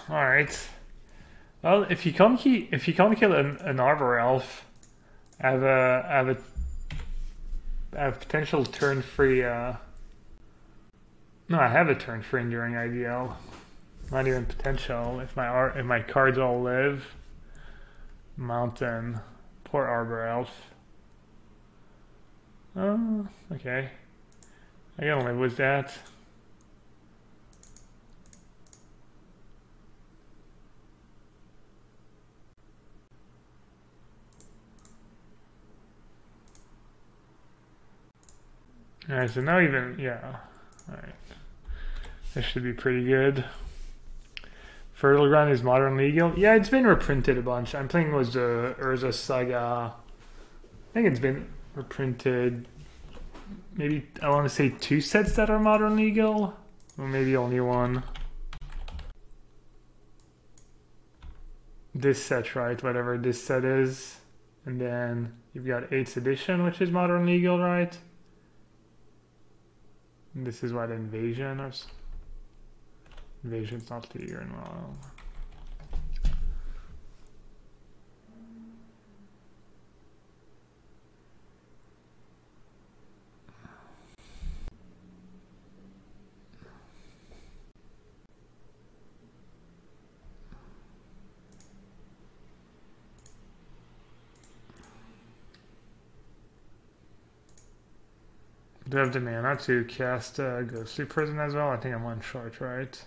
Alright. Well, if you can't kill an Arbor Elf, I have potential turn free. No, I have a turn free Enduring Ideal. Not even potential. If my cards all live, Mountain, poor Arbor Elf. Oh, okay. I can live with that. Alright, so now even, yeah. Alright. This should be pretty good. Fertile Ground is modern legal. Yeah, it's been reprinted a bunch. I'm playing with the Urza Saga. I think it's been reprinted. Maybe, I want to say 2 sets that are modern legal. Or maybe only 1. This set, right? Whatever this set is. And then you've got 8th edition, which is modern legal, right? And this is what, Invasion or Invasion's not legal. Well. Do I have the mana to cast Ghostly Prison as well? I think I'm 1 short, right?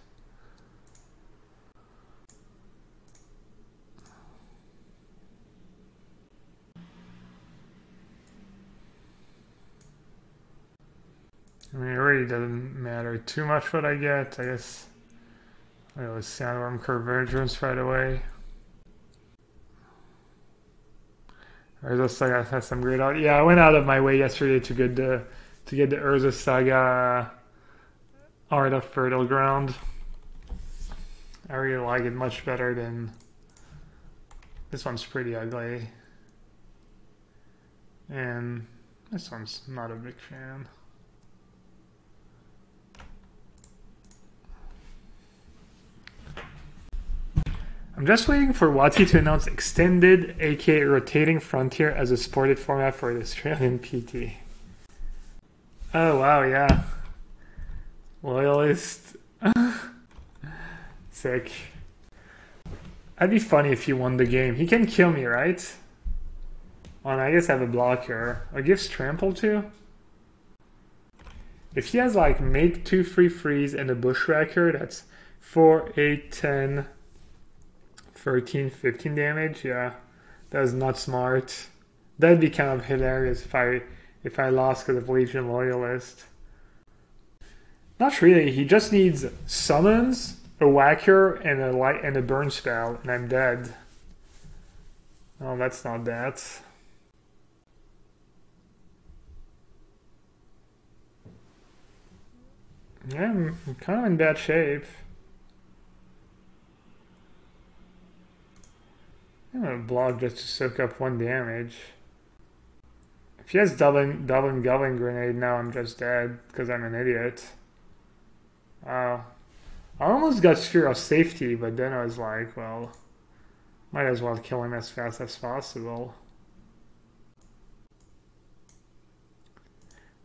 I mean, it really doesn't matter too much what I get. I guess I go with Sandworm Convergence right away. Urza Saga has some great art. Yeah, I went out of my way yesterday to get the Urza Saga art of Fertile Ground. I really like it much better than this one's pretty ugly. And this one's not a big fan. I'm just waiting for Wati to announce Extended, aka Rotating Frontier, as a supported format for the Australian PT. Oh wow, yeah. Loyalist. Sick. That'd be funny if he won the game. He can kill me, right? Oh, and I guess I have a blocker. Or gives trample too? If he has like make 2 free freeze and a bushwhacker, that's 4, 8, 10, 13, 15 damage. Yeah, that's not smart. That'd be kind of hilarious if I lost because of Legion Loyalist. Not really. He just needs summons, a whacker, and a light and a burn spell, and I'm dead. Oh, that's not that. Yeah, I'm kind of in bad shape. I'm gonna block just to soak up 1 damage. If he has Dublin Goblin Grenade now, I'm just dead because I'm an idiot. Wow. I almost got Sphere of Safety, but then I was like, well, might as well kill him as fast as possible.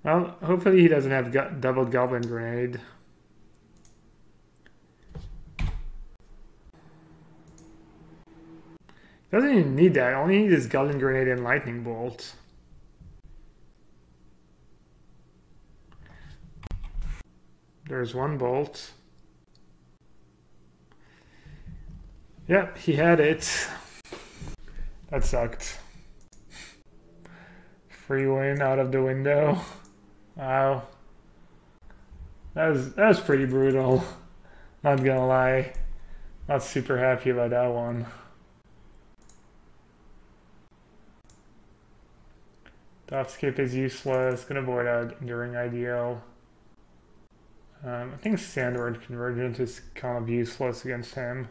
Well, hopefully he doesn't have double Goblin Grenade. Doesn't even need that. All he needs is Goblin Grenade and Lightning Bolt. There's 1 bolt. Yep, he had it. That sucked. Free win out of the window. Wow. That was pretty brutal. Not gonna lie. Not super happy about that one. Dot skip is useless. Gonna avoid out Enduring Ideal. I think Sandward Convergence is kind of useless against him.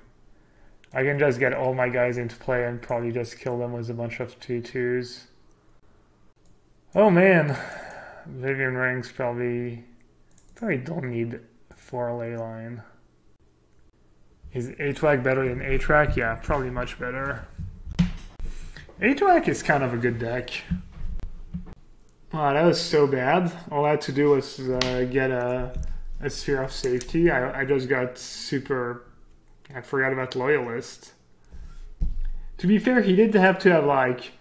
I can just get all my guys into play and probably just kill them with a bunch of 2/2s. Oh man, Vivian Rings probably don't need 4 ley line. Is A-Track better than A-Track? Yeah, probably much better. A-Track is kind of a good deck. Wow, that was so bad. All I had to do was get a sphere of safety. I just got super... I forgot about Loyalist. To be fair, he did have to have like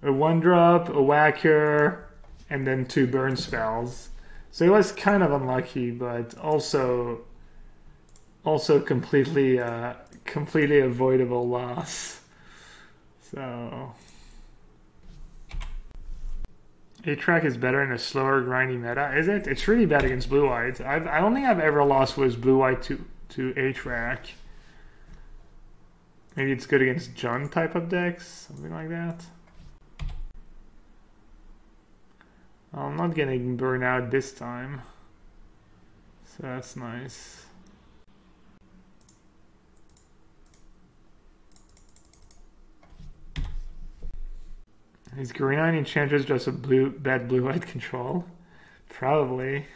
a 1-drop, a whacker, and then 2 burn spells. So it was kind of unlucky, but also completely avoidable loss. So A-Track is better in a slower, grindy meta, is it? It's really bad against blue-white. I don't think I've ever lost with blue-white to A-Track. Maybe it's good against Jund type of decks, something like that. I'm not getting burned out this time, so that's nice. Is Green Eye Enchantress just a bad blue-white control? Probably.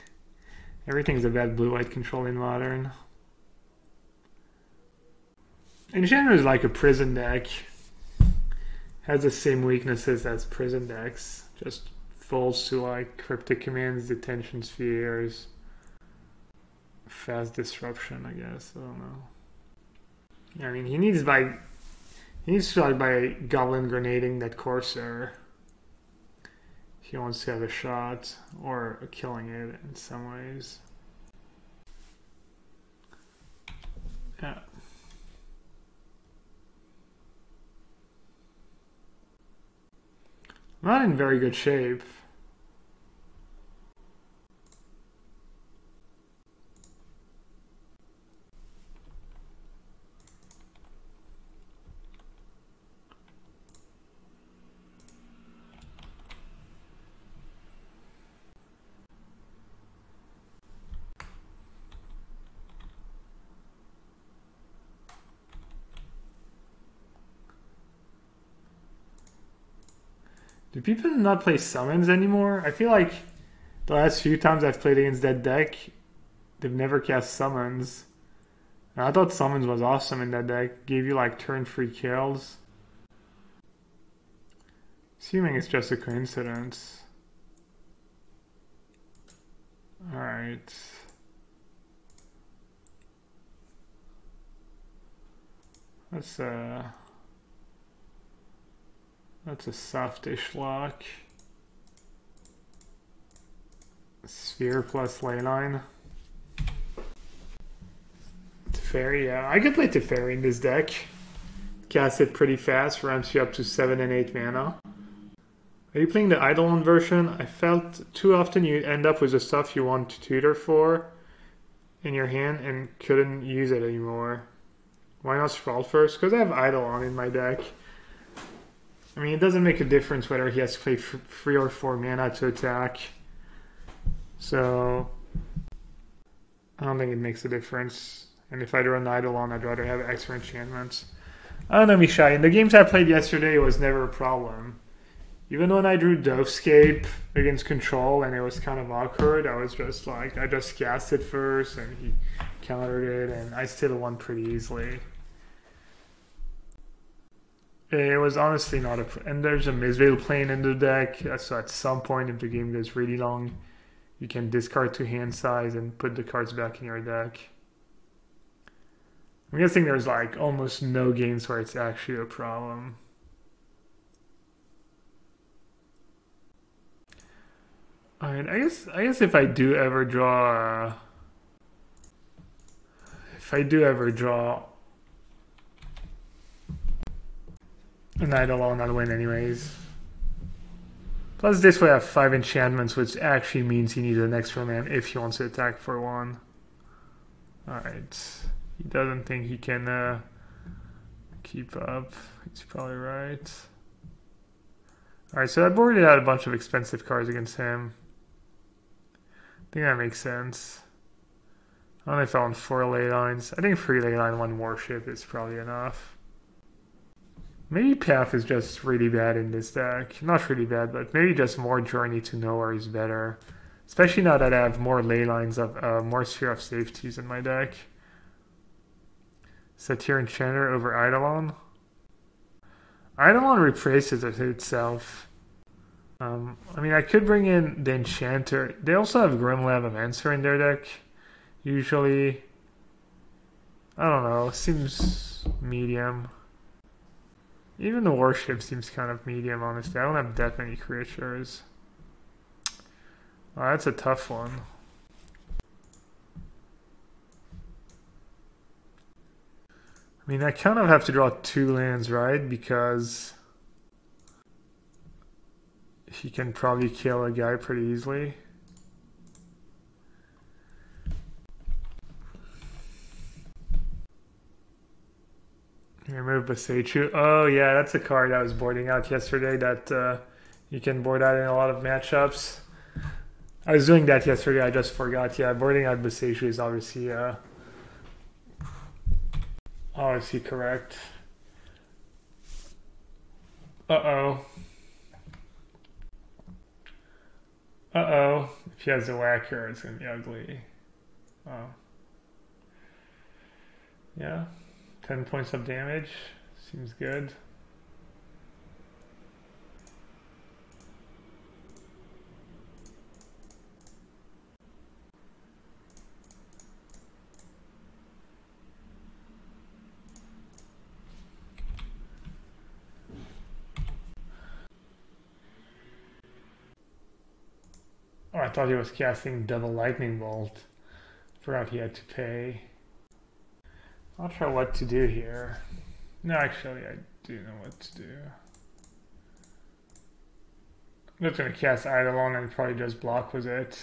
Everything's a bad blue-white control in Modern. Enchantress is like a prison deck. Has the same weaknesses as prison decks. Just falls to like cryptic commands, detention spheres, fast disruption, I guess. I don't know. Yeah, I mean, he needs to like by Goblin Grenading that Corsair. He wants to have a shot or killing it in some ways. Yeah. Not in very good shape. Do people not play summons anymore? I feel like the last few times I've played against that deck, they've never cast summons. And I thought summons was awesome in that deck. Gave you like turn-free kills. Assuming it's just a coincidence. Alright. That's a softish lock. Sphere plus Leyline. Teferi, yeah. I could play Teferi in this deck. Cast it pretty fast, ramps you up to 7 and 8 mana. Are you playing the Eidolon version? I felt too often you end up with the stuff you want to tutor for in your hand and couldn't use it anymore. Why not Sprawl first? Because I have Eidolon in my deck. I mean, it doesn't make a difference whether he has to play 3 or 4 mana to attack. So, I don't think it makes a difference. And if I draw an Eidolon, I'd rather have extra enchantments. I don't know, Mishai. In the games I played yesterday, it was never a problem. Even when I drew Dovescape against Control and it was kind of awkward, I was just like, I just cast it first and he countered it and I still won pretty easily. It was honestly not and there's a Mizveil plane in the deck, so at some point if the game goes really long, you can discard 2 hand size and put the cards back in your deck. I'm guessing there's like almost no games where it's actually a problem. Alright, I guess if I do ever draw an Eidolon, I'll win anyways. Plus this way I have 5 enchantments, which actually means he needs an extra man if he wants to attack for 1. Alright. He doesn't think he can keep up. He's probably right. Alright, so I've already had a bunch of expensive cards against him. I think that makes sense. I only fell on 4 ley lines. I think 3 ley line, 1 warship is probably enough. Maybe Path is just really bad in this deck. Not really bad, but maybe just more Journey to Nowhere is better. Especially now that I have more ley lines of more Sphere of Safeties in my deck. Satyr Enchanter over Eidolon. Eidolon replaces it itself. I mean, I could bring in the Enchanter. They also have Grimlavamancer in their deck. Usually, I don't know, seems medium. Even the Warship seems kind of medium, honestly. I don't have that many creatures. Oh, that's a tough one. I mean, I kind of have to draw 2 lands, right? Because he can probably kill a guy pretty easily. Remove Basechu. Oh yeah, that's a card I was boarding out yesterday that you can board out in a lot of matchups. I was doing that yesterday, I just forgot. Yeah, boarding out Basechu is obviously correct. Uh-oh. Uh-oh. If he has a whacker, it's gonna be ugly. Oh. Yeah. 10 points of damage. Seems good. Oh, I thought he was casting double lightning bolt. Forgot he had to pay. Not sure what to do here. No, actually, I do know what to do. I'm just gonna cast Eidolon and probably just block with it.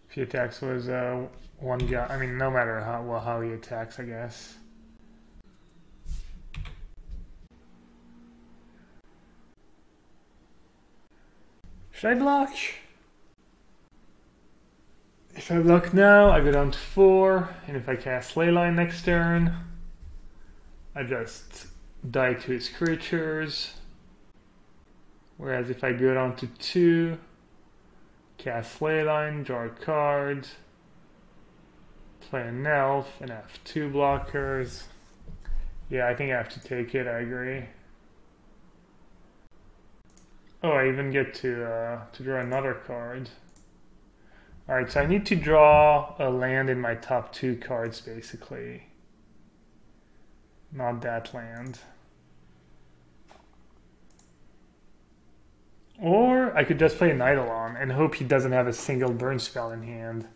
If he attacks with one guy, I mean, no matter how he attacks, I guess. Should I block? If I block now, I go down to 4, and if I cast Leyline next turn, I just die to his creatures. Whereas if I go down to 2, cast Leyline, draw a card, play an elf, and have 2 blockers. Yeah, I think I have to take it, I agree. Oh, I even get to draw another card. Alright, so I need to draw a land in my top 2 cards, basically. Not that land. Or I could just play an Eidolon and hope he doesn't have a single burn spell in hand.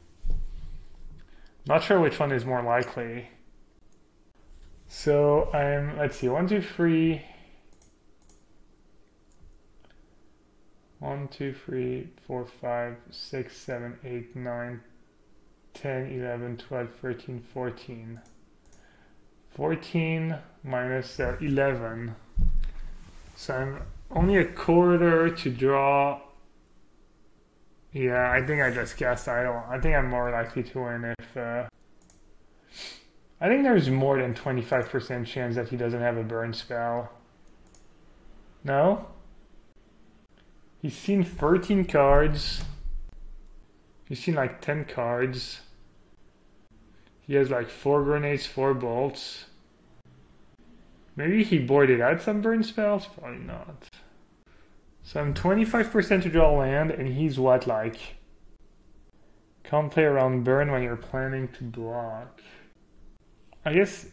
Not sure which one is more likely. So let's see, 1, 2, 3. 1, 2, 3, 4, 5, 6, 7, 8, 9, 10, 11, 12, 13, 14. 14 minus 11. So I'm only a quarter to draw. Yeah, I think I just cast Eidolon. I think I'm more likely to win if... I think there's more than 25% chance that he doesn't have a burn spell. No? He's seen 13 cards. He's seen like 10 cards. He has like 4 grenades, 4 bolts. Maybe he boarded out some burn spells? Probably not. So I'm 25% to draw land, and he's what, like... Can't play around burn when you're planning to block. I guess...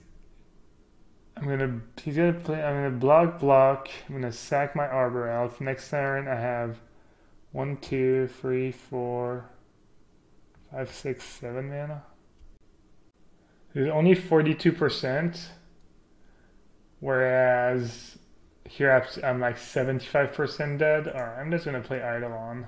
I'm gonna block, I'm gonna sack my Arbor Elf. Next turn I have 1, 2, 3, 4, 5, 6, 7 mana. There's only 42%, whereas here I'm like 75% dead. Alright, I'm just gonna play Eidolon.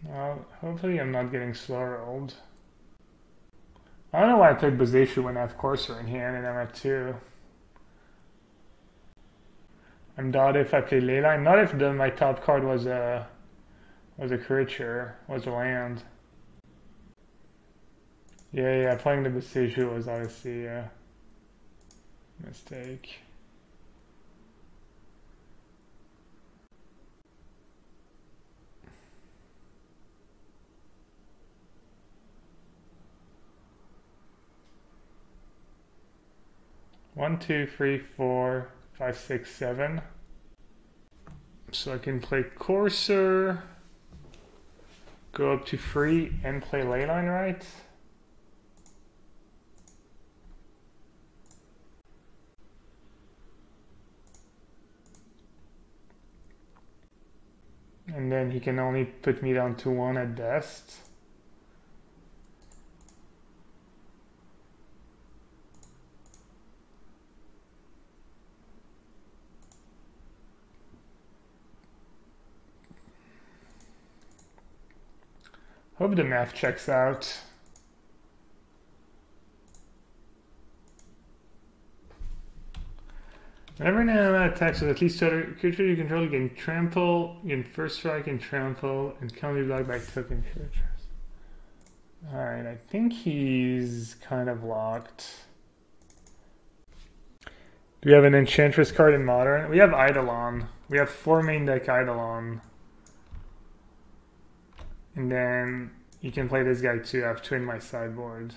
Well, hopefully I'm not getting slow rolled. I don't know why I played Basechu when I have Courser in hand and I'm at 2. I'm not if I play Leyline, not if my top card was a creature, was a land. Yeah, playing the Basechu was obviously a mistake. 1, 2, 3, 4, 5, 6, 7. So I can play Courser, go up to 3 and play Leyline, right? And then he can only put me down to 1 at best. Hope the math checks out. Whenever an enemy attacks with at least 2 other creatures you control, you can trample, you can first strike and trample, and counter block by token creatures. Alright, I think he's kind of locked. Do we have an Enchantress card in Modern? We have Eidolon. We have 4 main deck Eidolon. And then you can play this guy too. I have 2 in my sideboard.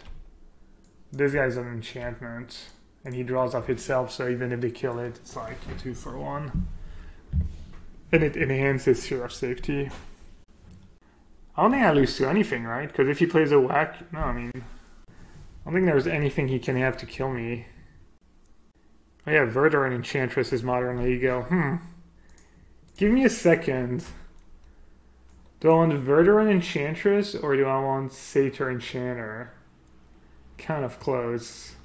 This guy's an enchantment. And he draws off itself, so even if they kill it, it's like a 2 for 1. And it enhances Sphere of Safety. I don't think I lose to anything, right? Because if he plays a whack... No, I mean... I don't think there's anything he can have to kill me. Oh yeah, Verdor and Enchantress is Modern Legal. Give me a second. Do I want Verdor and Enchantress, or do I want Satyr Enchanter? Kind of close.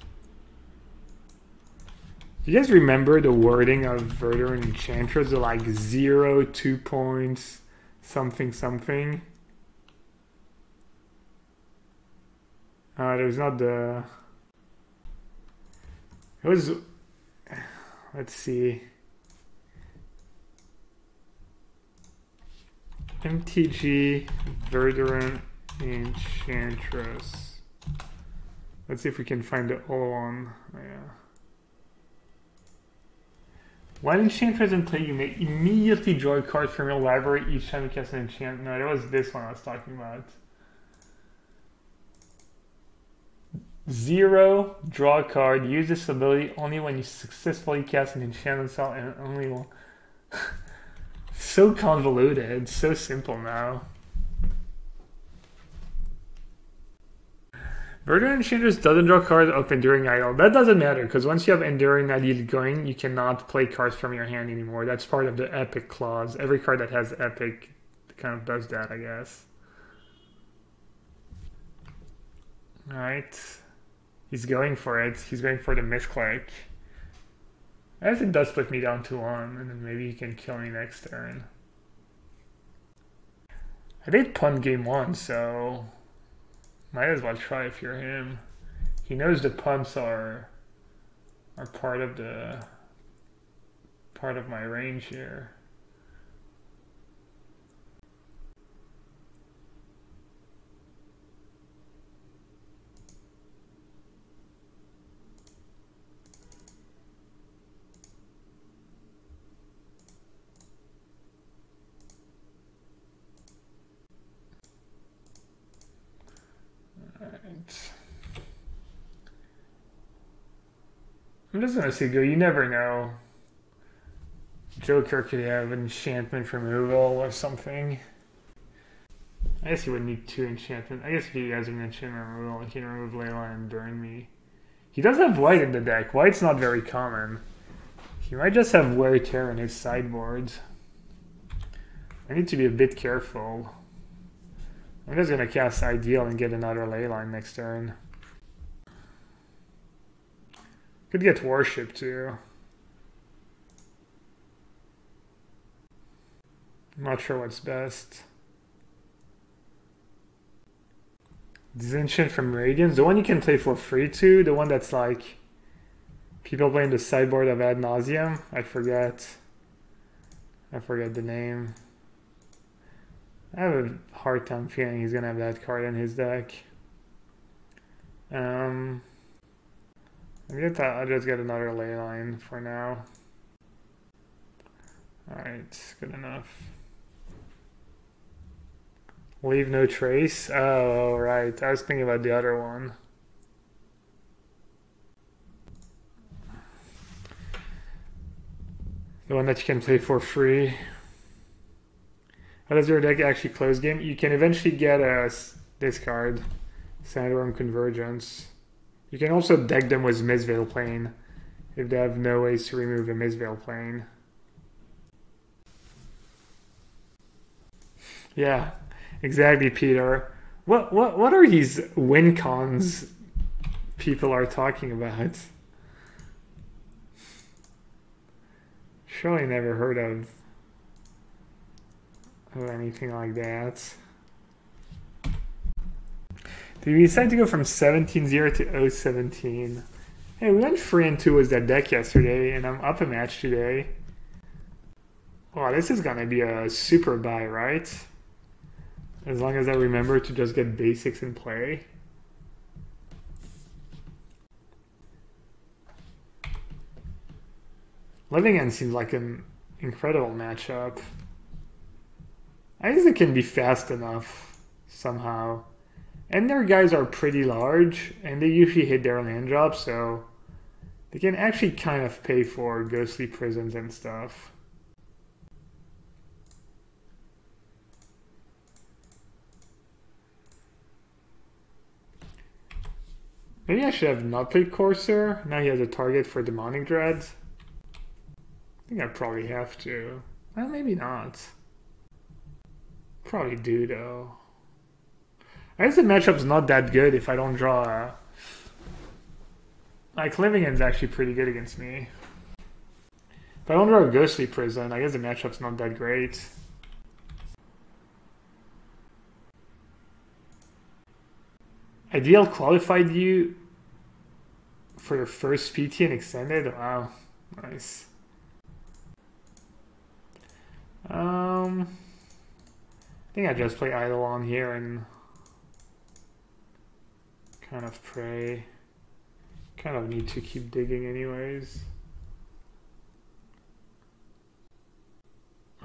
Do you guys remember the wording of Verdor and Enchantress? They're like 0, 2 points, something, something. There's not the... It was... Let's see. MTG, Verdor and Enchantress. Let's see if we can find the old one. Oh, yeah. While Enchantress in play, you may immediately draw a card from your library each time you cast an enchantment. No, that was this one I was talking about. 0, draw a card. Use this ability only when you successfully cast an enchantment spell and only one. So convoluted, so simple now. Verdor Enchantress doesn't draw cards of Enduring Idol. That doesn't matter, because once you have Enduring Idol going, you cannot play cards from your hand anymore. That's part of the Epic clause. Every card that has Epic kind of does that, I guess. Alright. He's going for it. He's going for the misclick. I guess it does put me down to 1, and then maybe he can kill me next turn. I did punt game 1, so... Might as well try if you're him. He knows the punts are part of my range here. I'm just gonna say go. You never know. Joker could have enchantment removal or something. I guess he would need 2 enchantment. I guess if he has an enchantment removal, he can remove Leyline and Burn Me. He does have white in the deck. White's not very common. He might just have Wear Tear in his sideboard. I need to be a bit careful. I'm just gonna cast Ideal and get another Leyline next turn. Could get Worship too. I'm not sure what's best. Disenchant from Radiance, the one you can play for free too, the one that's like people playing the sideboard of Ad Nauseam. I forget the name. I have a hard time feeling he's gonna have that card in his deck. I'll just get another Leyline for now. Alright, good enough. Leave no trace? Oh, right. I was thinking about the other one. The one that you can play for free. How does your deck actually close game? You can eventually get this card, Sandworm Convergence. You can also deck them with Mistveil Plane if they have no ways to remove a Mistveil Plane. Yeah, exactly, Peter. What are these win cons people are talking about? Surely never heard of anything like that. Did we decide to go from 17-0 to 0-17? Hey, we went 3-2 with that deck yesterday, and I'm up a match today. Wow, this is gonna be a super buy, right? As long as I remember to just get basics in play. Living End seems like an incredible matchup. I guess it can be fast enough somehow. And their guys are pretty large, and they usually hit their land drops, so they can actually kind of pay for ghostly prisons and stuff. Maybe I should have not played Corsair. Now he has a target for Demonic Dread. I think I probably have to. Well, maybe not. Probably do, though. I guess the matchup's not that good if I don't draw a... Like, Living End's actually pretty good against me. If I don't draw a Ghostly Prison, I guess the matchup's not that great. Ideal qualified you for your first PT and extended? Wow, nice. I think I just play Eidolon here and kind of pray. Kind of need to keep digging anyways.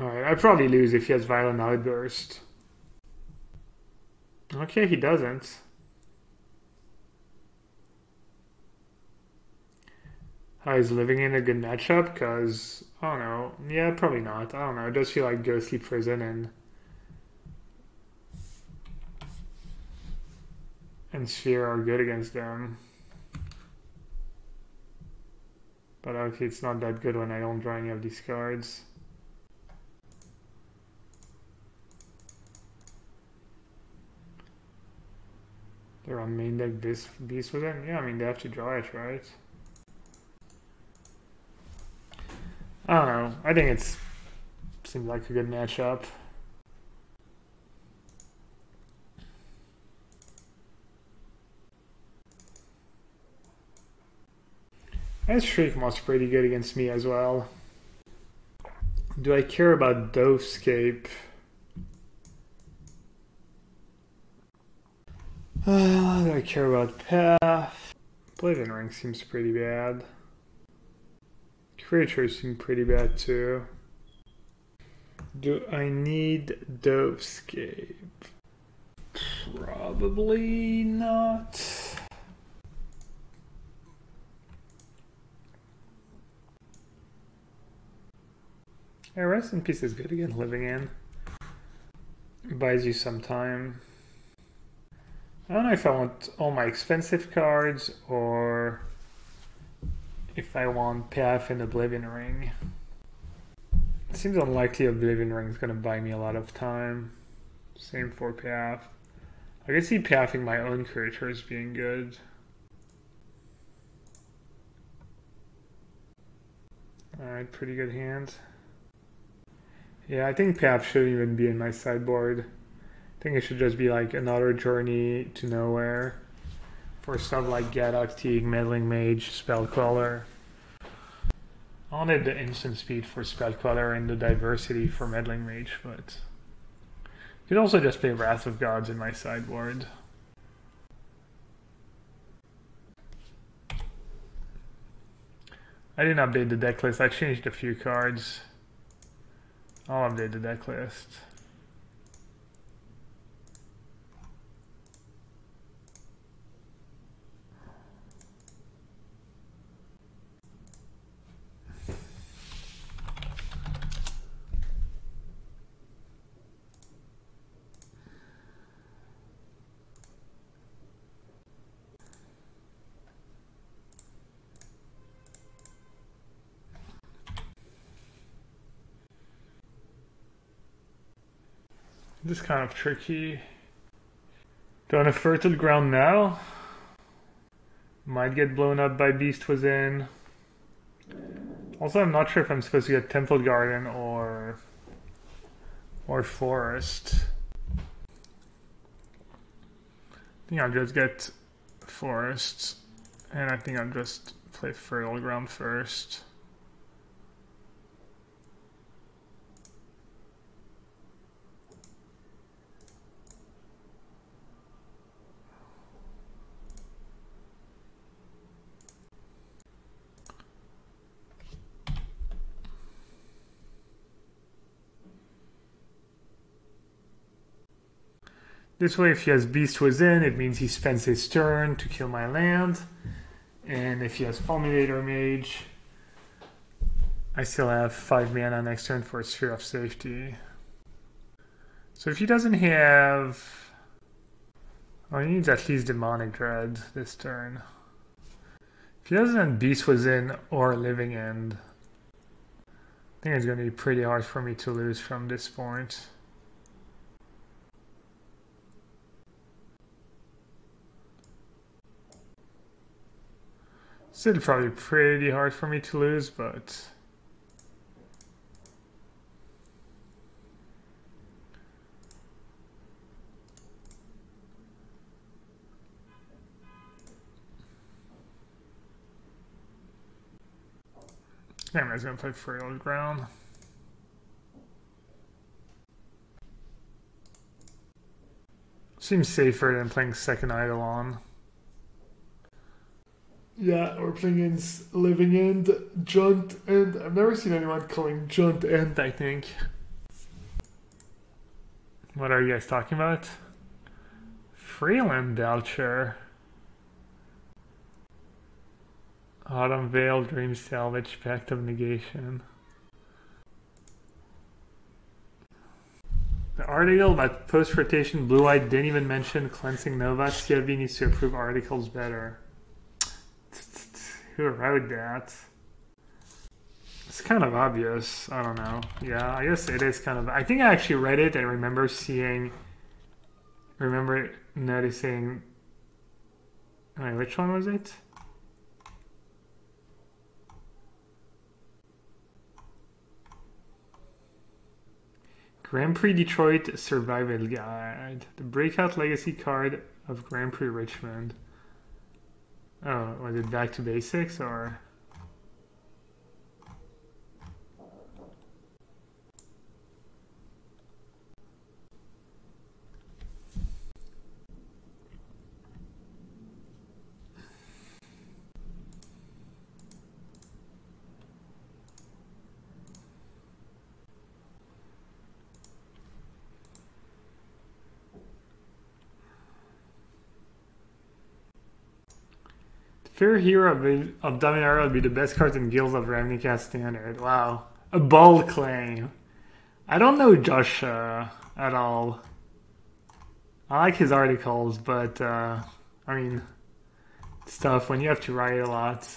Alright, I'd probably lose if he has Violent Outburst. Okay, he doesn't. How is Living in a good matchup? Because, I don't know. Yeah, probably not. I don't know. It does feel like Ghostly Prison and Sphere are good against them. But okay, it's not that good when I don't draw any of these cards. They're on main deck Beast with them? Yeah, I mean, they have to draw it, right? I don't know. I think it seems like a good matchup. And Shriekmoth's pretty good against me as well. Do I care about Dovescape? Do I care about Path? Oblivion Ring seems pretty bad. Creatures seem pretty bad too. Do I need Dovescape? Probably not. Yeah, Rest in Peace is good again, Living In. Buys you some time. I don't know if I want all my expensive cards or if I want Path and Oblivion Ring. It seems unlikely Oblivion Ring is going to buy me a lot of time. Same for Path. I can see Pathing my own creatures being good. Alright, pretty good hand. Yeah, I think Path shouldn't even be in my sideboard. I think it should just be like another Journey to Nowhere for stuff like Gaddock Teague, Meddling Mage, Spellcaller. I wanted the instant speed for Spellcaller and the diversity for Meddling Mage, but you could also just play Wrath of Gods in my sideboard. I didn't update the deck list. I changed a few cards. I'll update the deck list. This is kind of tricky. Don't have fertile ground now. Might get blown up by Beast Within. Also, I'm not sure if I'm supposed to get Temple Garden or Forest. I think I'll just get Forest, and I think I'll just play Fertile Ground first. This way, if he has Beast Within, it means he spends his turn to kill my land. And if he has Fulminator Mage, I still have 5 mana next turn for a Sphere of Safety. So if he doesn't have... Oh, he needs at least Demonic Dread this turn. If he doesn't have Beast Within or Living End, I think it's going to be pretty hard for me to lose from this point. Still probably pretty hard for me to lose, but... I'm just going to play Fertile Ground. Seems safer than playing second Eidolon. Yeah, we're playing against Living End, Junt End. I've never seen anyone calling Junt End, I think. What are you guys talking about? Freeland Belcher. Autumn Veil, Dream Salvage, Pact of Negation. The article about post-rotation Blue-Eyed didn't even mention Cleansing Nova. CFB needs to approve articles better. Who wrote that? It's kind of obvious. I don't know. Yeah, I guess it is kind of... I think I actually read it and remember noticing... Wait, which one was it? Grand Prix Detroit Survival Guide. The Breakout Legacy card of Grand Prix Richmond. Oh, was it back to basics or? Fair Hero of Dominaria would be the best card in Guilds of Ravnica Standard. Wow. A bold claim. I don't know Josh at all. I like his articles, but I mean, it's tough when you have to write a lot.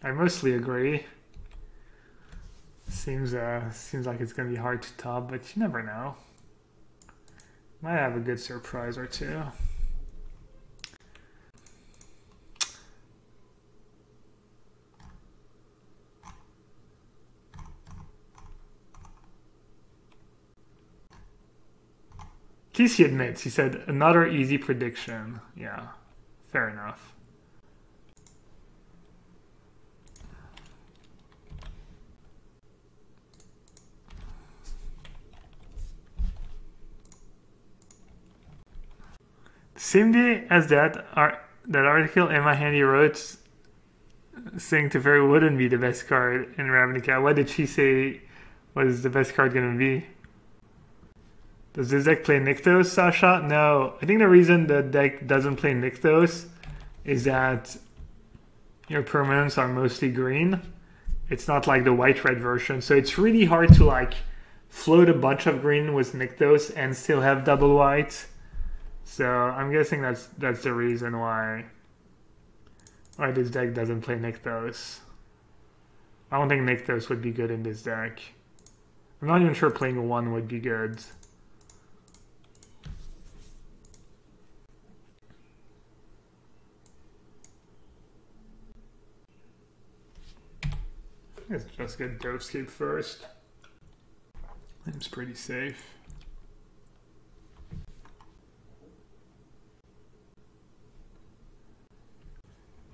I mostly agree. Seems like it's gonna be hard to top, but you never know. Might have a good surprise or two. At least he admits. He said, another easy prediction. Yeah, fair enough. Same day as that article Emma Handy wrote saying Teferi wouldn't be the best card in Ravnica. What did she say was the best card going to be? Does this deck play Nykthos, Sasha? No. I think the reason the deck doesn't play Nykthos is that your permanents are mostly green. It's not like the white-red version. So it's really hard to like float a bunch of green with Nykthos and still have double white. So I'm guessing that's the reason why this deck doesn't play Nykthos. I don't think Nykthos would be good in this deck. I'm not even sure playing 1 would be good. Let's just get Dovescape first. Seems pretty safe.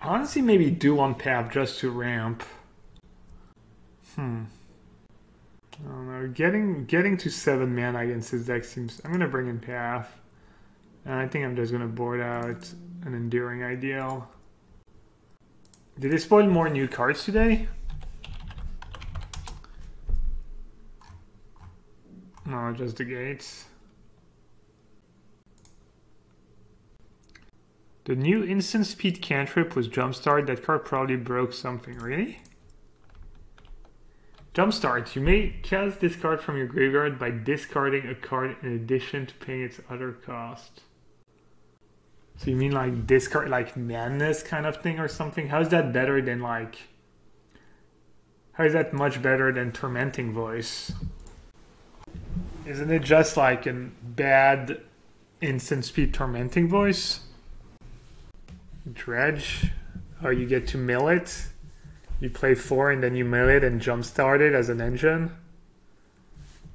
Honestly, maybe do one path just to ramp. I don't know. Getting to 7 mana against his deck seems. I'm gonna bring in path, and I think I'm just gonna board out an Enduring Ideal. Did they spoil more new cards today? No, just the gates. The new instant speed cantrip was Jumpstart. That card probably broke something. Really? Jumpstart. You may cast this card from your graveyard by discarding a card in addition to paying its other cost. So you mean like discard, like madness kind of thing or something? How's that better than like... How is that much better than Tormenting Voice? Isn't it just like a bad instant speed Tormenting Voice? Dredge. Oh, you get to mill it. You play 4 and then you mill it and jumpstart it as an engine.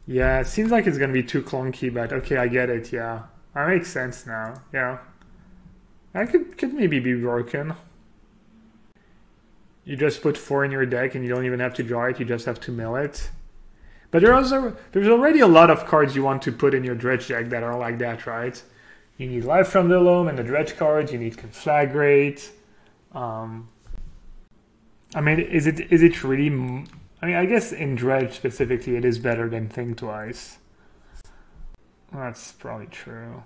Yeah, it seems like it's gonna be too clunky, but okay, I get it. Yeah, that makes sense now. Yeah, that could maybe be broken. You just put 4 in your deck and you don't even have to draw it. You just have to mill it. But there's already a lot of cards you want to put in your dredge deck that are like that, right? You need Life from the Loam and the dredge cards. You need Conflagrate. I mean, is it really? I mean, I guess in dredge specifically, it is better than Think Twice. That's probably true.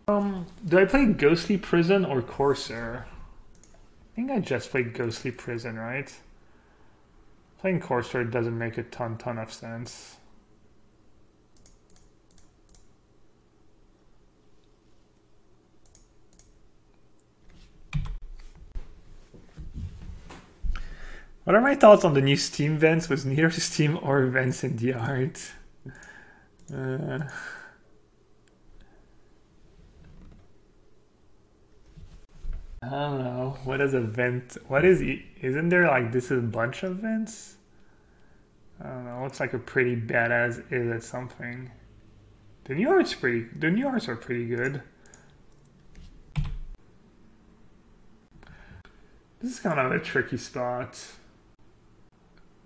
Do I play Ghostly Prison or Corsair? I think I just played Ghostly Prison, right? Playing Corsair doesn't make a ton of sense. What are my thoughts on the new Steam vents with neither Steam or vents in the art? I don't know. What is a vent? What is... Isn't there like... This is a bunch of vents? I don't know. Looks like a pretty badass is at something. The new art's pretty... The new arts are pretty good. This is kind of a tricky spot.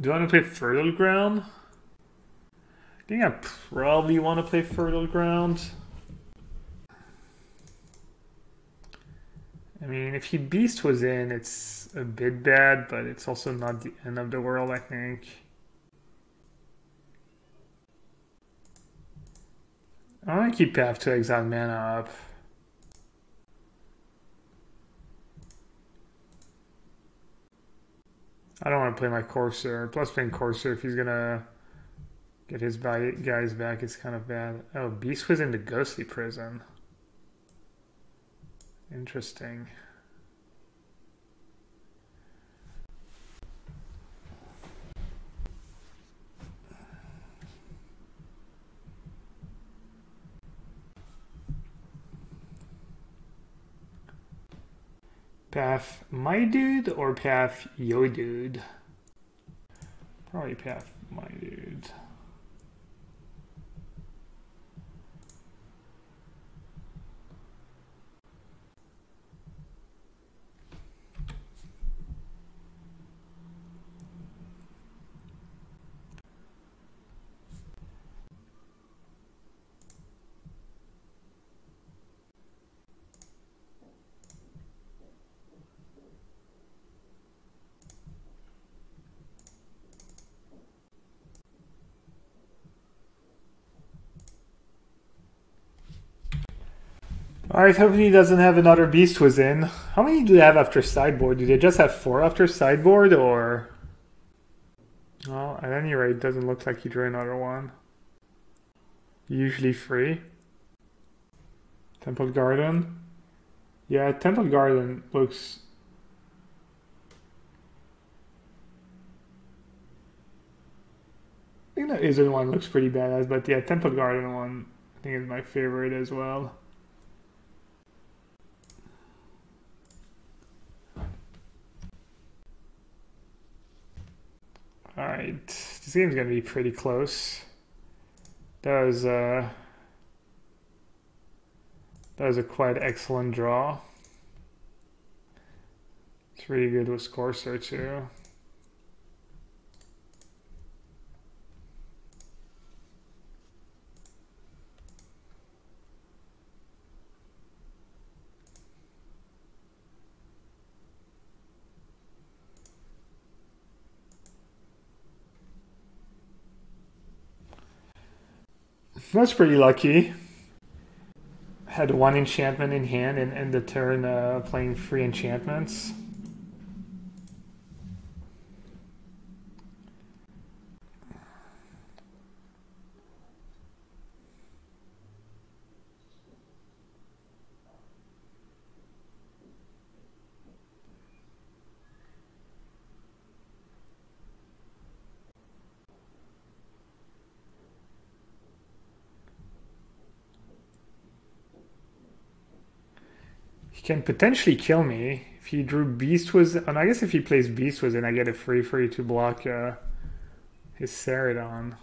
Do I want to play Fertile Ground? I think I probably want to play Fertile Ground. I mean, if he Beast was in, it's a bit bad, but it's also not the end of the world, I think. I want to keep Path to Exile mana up. I don't want to play my Corsair. Plus playing Corsair, if he's gonna get his guys back, it's kind of bad. Oh, Beast was in the Ghostly Prison. Interesting. Path my dude or path yo dude? Probably path my dude. Alright, hopefully he doesn't have another Beast was in. How many do they have after sideboard? Do they just have 4 after sideboard, or... Well, at any rate, it doesn't look like he drew another one. Usually free. Temple Garden. Yeah, Temple Garden looks... think the Izzet one looks pretty badass, but yeah, Temple Garden one I think is my favorite as well. Alright, this game's gonna be pretty close. That was a quite excellent draw. It's really good with Corsair too. That's pretty lucky. Had one enchantment in hand and end the turn playing 3 enchantments. He can potentially kill me if he drew Beast Wizard. And I guess if he plays Beast Wizard, I get a free to block his Ceridon.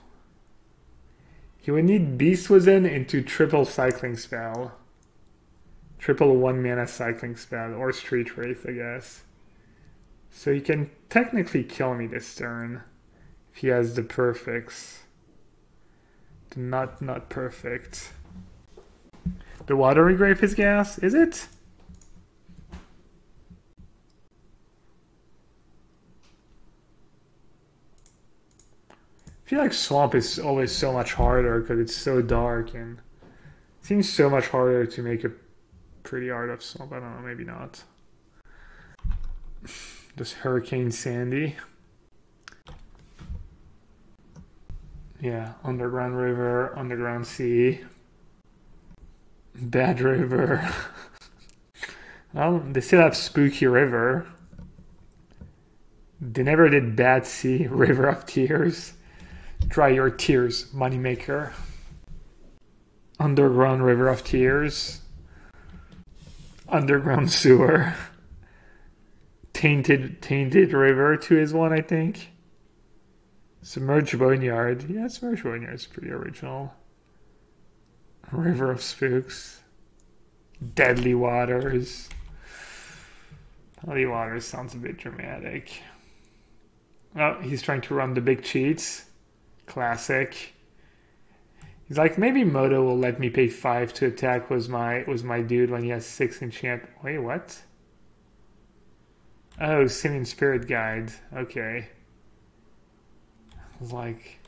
He would need Beast Wizard into triple cycling spell. Triple 1 mana cycling spell, or Street Wraith, I guess. So he can technically kill me this turn if he has the perfects. The not perfect. The Watery Grave is gas, is it? I feel like Swamp is always so much harder because it's so dark, and it seems so much harder to make a pretty art of Swamp. I don't know, maybe not. Just Hurricane Sandy. Yeah, Underground River, Underground Sea. Bad River. Well, they still have Spooky River. They never did Bad Sea, River of Tears. Dry Your Tears, Moneymaker. Underground River of Tears. Underground Sewer. Tainted River 2 is one, I think. Submerged Boneyard. Yeah, Submerged Boneyard is pretty original. River of Spooks. Deadly Waters. Deadly Waters sounds a bit dramatic. Oh, he's trying to run the big cheats. Classic. He's like, maybe Moto will let me pay 5 to attack was my dude when he has 6 enchant. Wait, what? Oh, Simian Spirit Guide. Okay. I was like,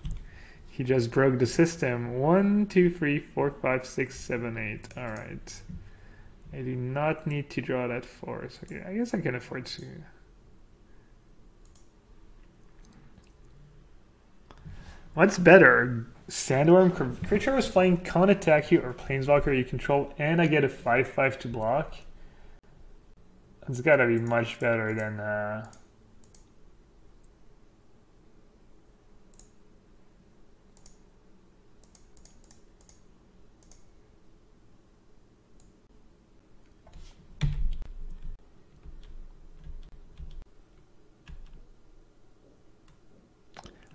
he just broke the system. 1, 2, 3, 4, 5, 6, 7, 8. Alright. I do not need to draw that force. Okay, I guess I can afford to. What's better? Sandworm creature is flying, can't attack you, or Planeswalker you control, and I get a 5/5 to block? It's gotta be much better than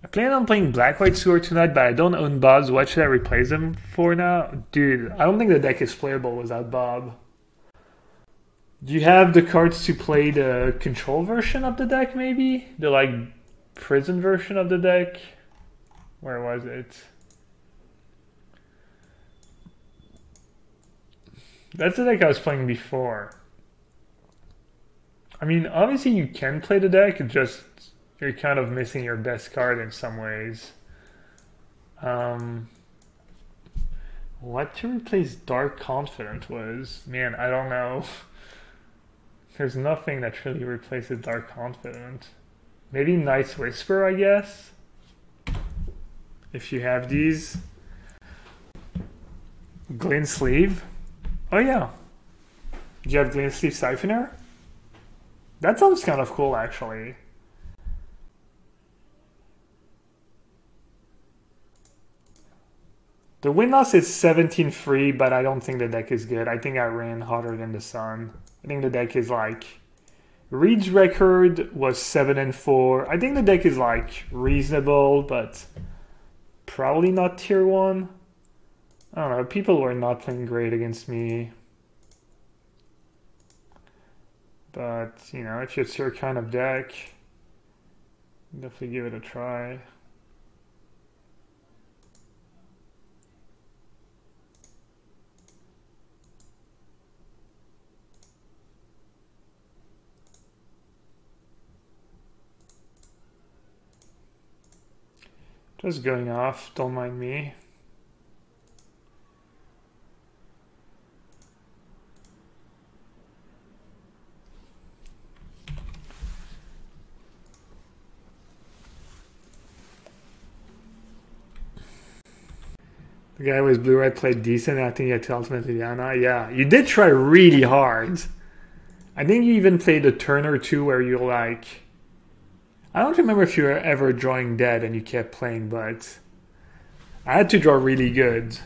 I plan on playing Black-White Sewer tonight, but I don't own Bobs. What should I replace them for now? Dude, I don't think the deck is playable without Bob. Do you have the cards to play the control version of the deck, maybe? The, like, prison version of the deck? Where was it? That's the deck I was playing before. I mean, obviously you can play the deck, it just... you're kind of missing your best card in some ways. What to replace Dark Confident was? Man, I don't know. There's nothing that really replaces Dark Confident. Maybe Night's Whisper, I guess? If you have these. Glint Sleeve? Oh yeah. Do you have Glint Sleeve Siphoner? That sounds kind of cool, actually. The win-loss is 17 free, but I don't think the deck is good. I think I ran hotter than the sun. I think the deck is like... Reed's record was 7-4. I think the deck is like reasonable, but probably not tier 1. I don't know, people were not playing great against me. But, you know, if it's your kind of deck, definitely give it a try. Just going off, don't mind me. The guy with blue-red played decent. I think he had to ultimately Liliana. Yeah, you did try really hard. I think you even played a turn or two where you're like... I don't remember if you were ever drawing dead and you kept playing, but... I had to draw really good.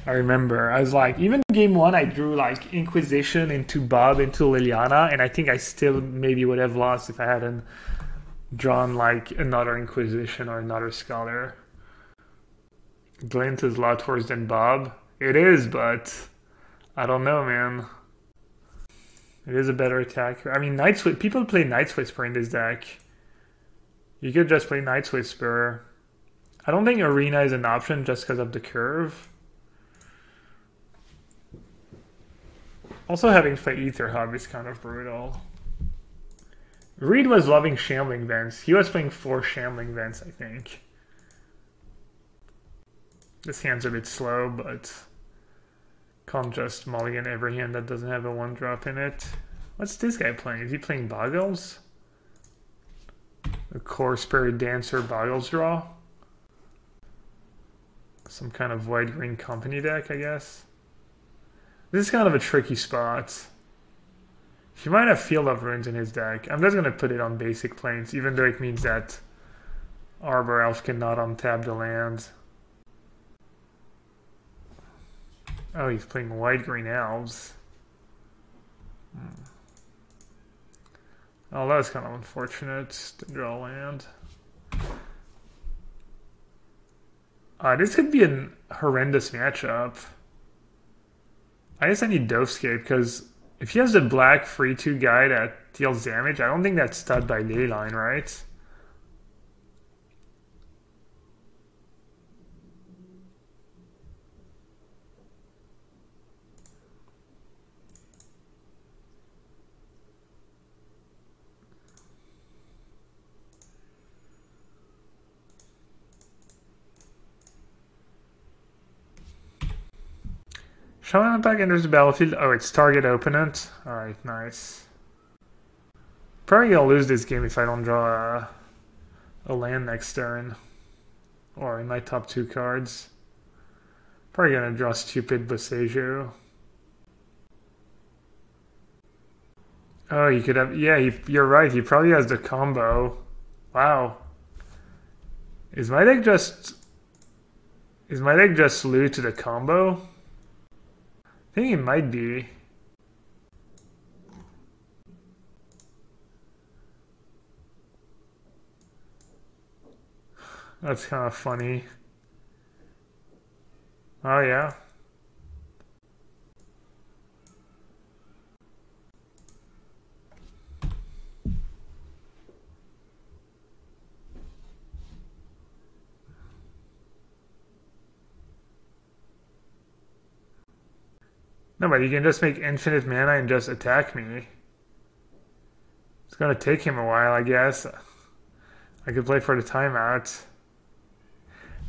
I remember. I was like... Even game 1, I drew like Inquisition into Bob into Liliana, and I think I still maybe would have lost if I hadn't drawn like another Inquisition or another Scholar. Glint is a lot worse than Bob. It is, but I don't know, man. It is a better attacker. I mean, people play Night's Whisper in this deck. You could just play Night's Whisper. I don't think Arena is an option just because of the curve. Also, having to play Ether Hub is kind of brutal. Reed was loving Shambling Vents. He was playing 4 Shambling Vents, I think. This hand's a bit slow, but can't just mulligan every hand that doesn't have a 1-drop in it. What's this guy playing? Is he playing Boggles? A Core Spirit Dancer Boggles draw? Some kind of white-green company deck, I guess. This is kind of a tricky spot. He might have Field of Ruins in his deck. I'm just going to put it on basic planes, even though it means that Arbor Elf cannot untap the land. Oh, he's playing white-green elves. Oh, that was kind of unfortunate to draw land. This could be a horrendous matchup. I guess I need Dovescape, because if he has the black 3-2 guy that deals damage, I don't think that's stud by Leyline, right? Shaman back enters the battlefield. Oh, it's target opponent. Alright, nice. Probably gonna lose this game if I don't draw a land next turn. Or in my top 2 cards. Probably gonna draw stupid Boseiju. Oh, you could have... Yeah, you're right. He probably has the combo. Wow. Is my deck just slew to the combo? I think it might be. That's kind of funny. Oh, yeah. No, but you can just make infinite mana and just attack me. It's gonna take him a while, I guess. I could play for the timeout.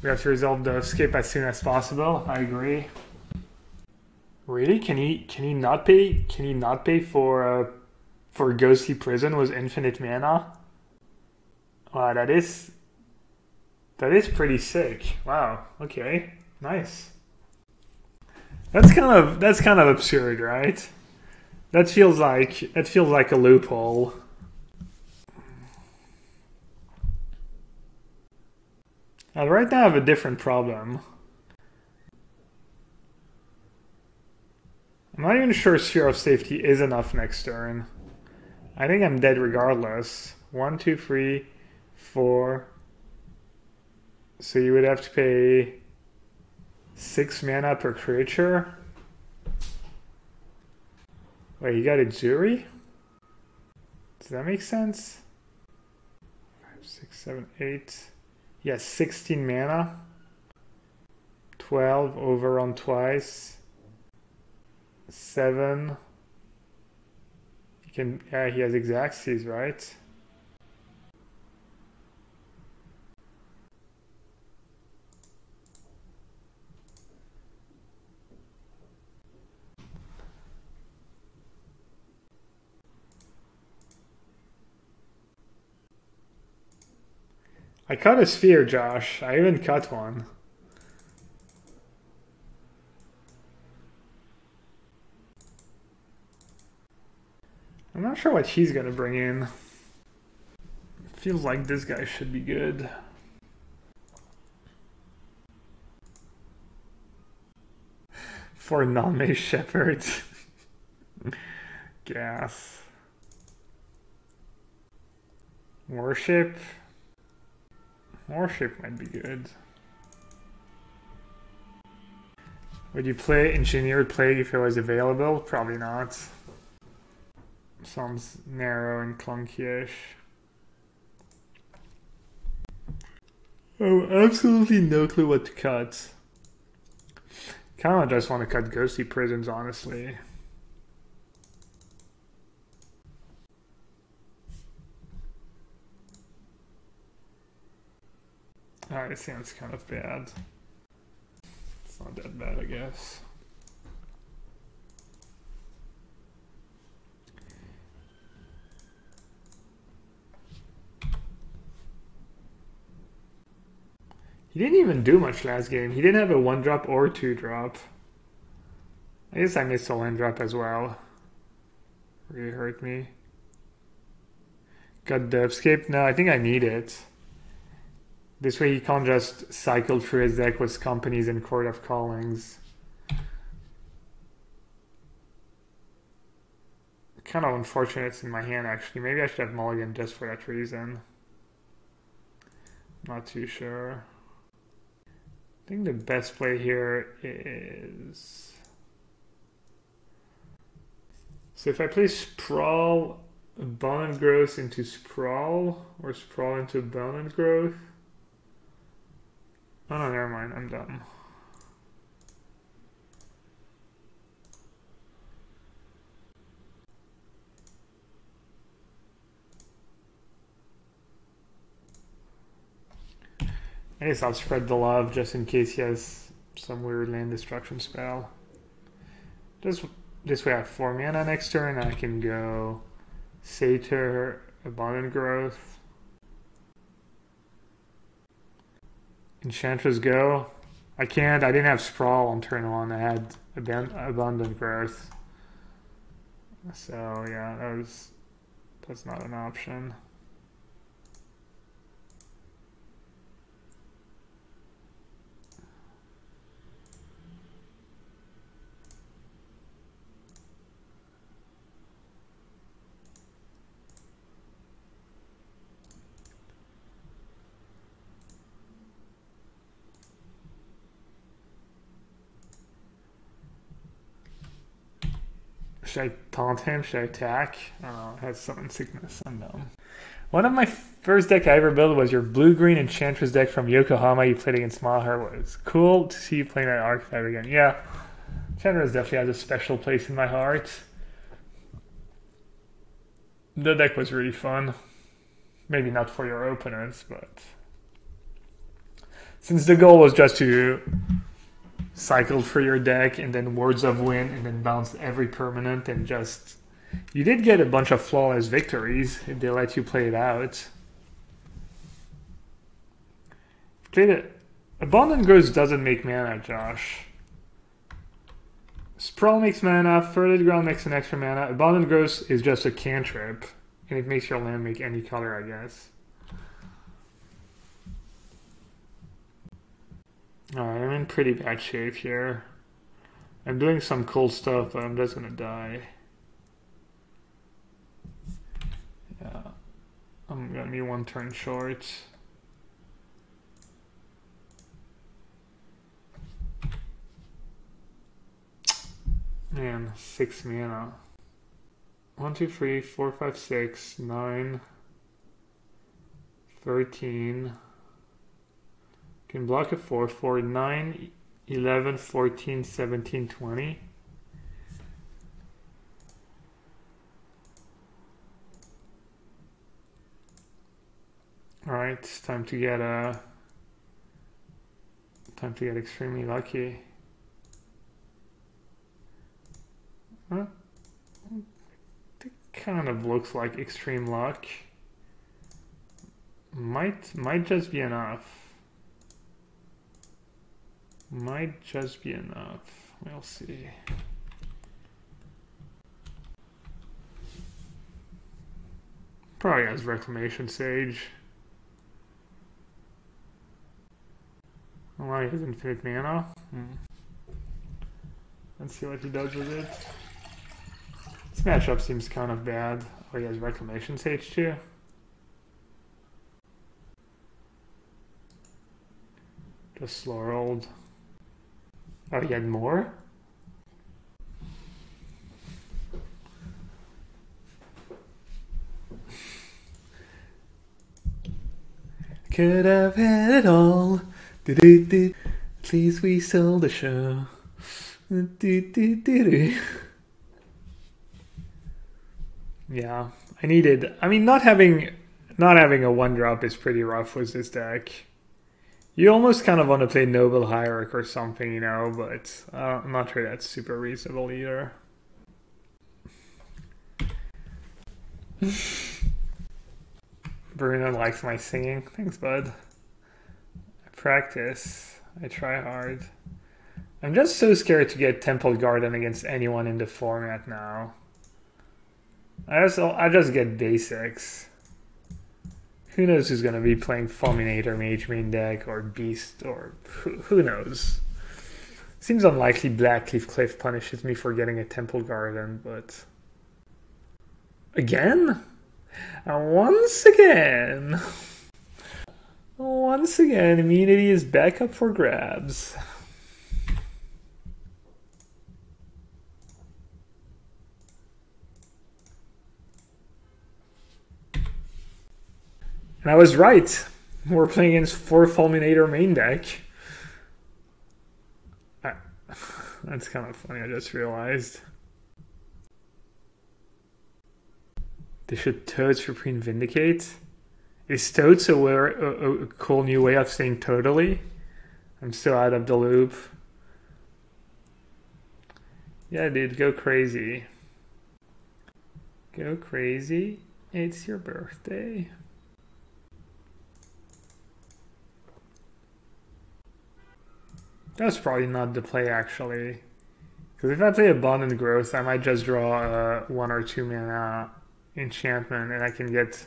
We have to resolve the escape as soon as possible. I agree. Really? Can he not pay? Can he not pay for Ghostly Prison with infinite mana? Wow, that is pretty sick. Wow. Okay. Nice. That's kind of absurd, right? That feels like a loophole. Right now I have a different problem. I'm not even sure Sphere of Safety is enough next turn. I think I'm dead regardless. 1, 2, 3, 4. So you would have to pay 6 mana per creature. Wait, you got a Jury? Does that make sense? 5, 6, 7, 8. Yeah, 16 mana. 12 overrun twice. 7. You can, yeah, he has Xaxes, right? I cut a sphere, Josh. I even cut one. I'm not sure what he's gonna bring in. Feels like this guy should be good. For non-Mace Shepherd. Gas. Worship. Worship might be good. Would you play Engineered Plague if it was available? Probably not. Sounds narrow and clunky-ish. Oh, absolutely no clue what to cut. Kinda just want to cut Ghostly Prisons, honestly. It sounds kind of bad. It's not that bad, I guess. He didn't even do much last game. He didn't have a 1-drop or 2-drop. I guess I missed a land drop as well. Really hurt me. Got Dovescape? No, I think I need it. This way he can't just cycle through his deck with Companies and Court of Callings. Kind of unfortunate it's in my hand, actually. Maybe I should have mulligan just for that reason. Not too sure. I think the best play here is... So if I play Sprawl, Abundant Growth into Sprawl, or Sprawl into Abundant Growth... Oh no, never mind, I'm dumb. I guess I'll spread the love just in case he has some weird land destruction spell. Just this way I have 4 mana next turn, I can go Satyr, Abundant Growth. Enchantress go. I can't, I didn't have Sprawl on turn 1, I had Abundant Growth. So yeah, that's not an option. Should I taunt him? Should I attack? I don't know. It has summon sickness. I'm dumb. One of my first deck I ever built was your blue-green Enchantress deck from Yokohama you played against Maher. It was cool to see you playing that archetype again. Yeah, Enchantress definitely has a special place in my heart. The deck was really fun. Maybe not for your opponents, but... Since the goal was just to cycle through your deck and then Words of Wind and then bounce every permanent and just... You did get a bunch of flawless victories if they let you play it out. Played it. Abundant Growth doesn't make mana, Josh. Sprawl makes mana, Further Ground makes an extra mana. Abundant Growth is just a cantrip, and it makes your land make any color, I guess. Alright, I'm in pretty bad shape here. I'm doing some cool stuff, but I'm just gonna die. Yeah, I'm gonna be one turn short. Man, 6 mana. 1, 2, 3, 4, 5, 6, 9, 13. Can block a 4, 4, 9, 11, 14, 17, 20. Alright, time to get extremely lucky. Huh? It kind of looks like extreme luck. Might just be enough. Might just be enough. We'll see. Probably has Reclamation Sage. Oh, he has infinite mana. Let's see what he does with it. This matchup seems kind of bad. Oh, he has Reclamation Sage too. Just slow rolled. Oh, he had more? Could have had it all. Please, we sell the show. Yeah, I needed. I mean, not having a 1-drop is pretty rough with this deck. You almost kind of want to play Noble Hierarch or something, you know, but I'm not sure that's super reasonable either. Bruno likes my singing. Thanks, bud. I practice. I try hard. I'm just so scared to get Temple Garden against anyone in the format now. I just get basics. Who knows who's going to be playing Fulminator, Mage main deck, or Beast, or who knows. Seems unlikely Blackleaf Cliff punishes me for getting a Temple Garden, but... Again? Once again, immunity is back up for grabs. And I was right. We're playing against 4 Fulminator main deck. That's kind of funny, I just realized. They should Toads for Preen Vindicate. Is Toads a cool new way of saying totally? I'm still out of the loop. Yeah, dude, go crazy. Go crazy. It's your birthday. That's probably not the play, actually. Because if I play Abundant Growth, I might just draw a 1 or 2 mana enchantment, and I can get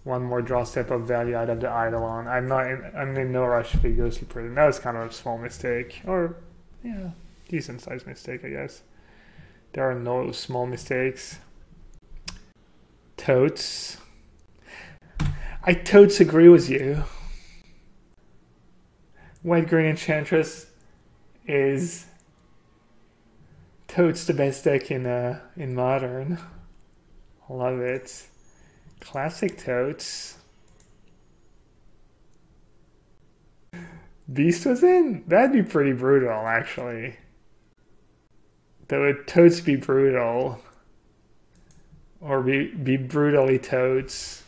one more draw step of value out of the Eidolon. I'm in no rush to play Ghostly Prison. That was kind of a small mistake. Or, yeah, decent sized mistake, I guess. There are no small mistakes. Totes. I totes agree with you. White Green Enchantress is totes the best deck in Modern. Love it. Classic totes. Beast was in? That'd be pretty brutal, actually. That would totes be brutal. Or be brutally totes.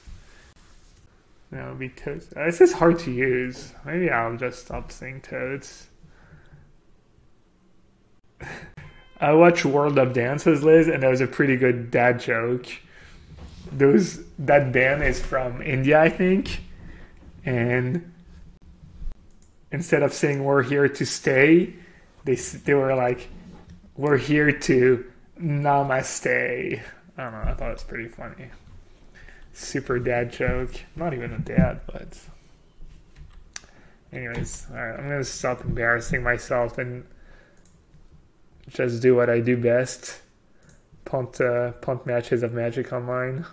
No, be totes. This is hard to use. Maybe I'll just stop saying totes. I watched World of Dances, Liz, and that was a pretty good dad joke. That band is from India, I think, and instead of saying "we're here to stay," they were like, "we're here to namaste." I don't know. I thought it was pretty funny. Super dad joke. Not even a dad, but anyways, all right. I'm gonna stop embarrassing myself and Just do what I do best. Punt matches of Magic Online.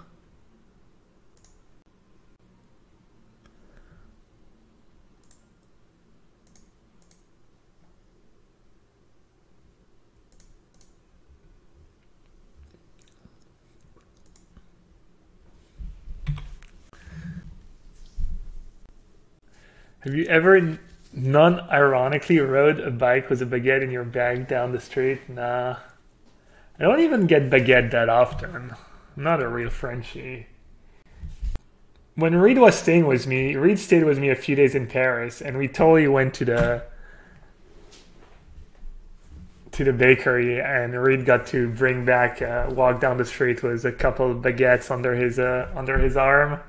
Have you ever non-ironically rode a bike with a baguette in your bag down the street? Nah. I don't even get baguette that often. I'm not a real Frenchie. When Reed was staying with me, Reed stayed with me a few days in Paris, and we totally went to the bakery, and Reed got to bring back walk down the street with a couple of baguettes under his arm,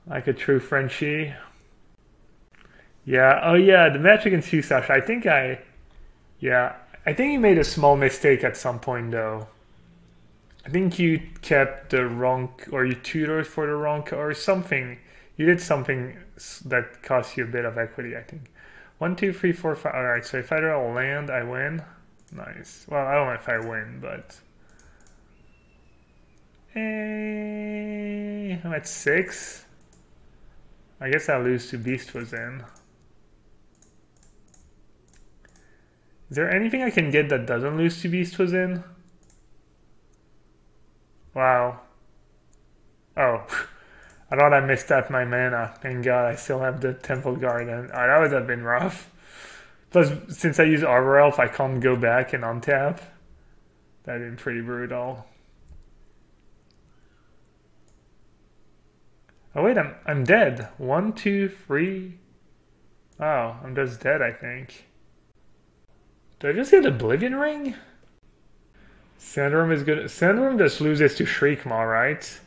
like a true Frenchie. Yeah. Oh yeah, the match against you, Sasha. Yeah, I think you made a small mistake at some point though. I think you kept the wrong, or you tutored for the wrong, or something. You did something that cost you a bit of equity, I think. 1, 2, 3, 4, 5. All right. So if I draw a land, I win. Nice. Well, I don't know if I win, but I'm at 6. I guess I'll lose to Beast was in. Is there anything I can get that doesn't lose to Beast was in? Wow. Oh, I thought I missed out my mana. Thank God I still have the Temple Garden. Oh, that would have been rough. Plus, since I use Arbor Elf, I can't go back and untap. That'd been pretty brutal. Oh wait, I'm dead. 1, 2, 3. Oh, I'm just dead, I think. Did I just get Oblivion Ring? Sandworm is good. Sandworm just loses to Shriekmaw, right?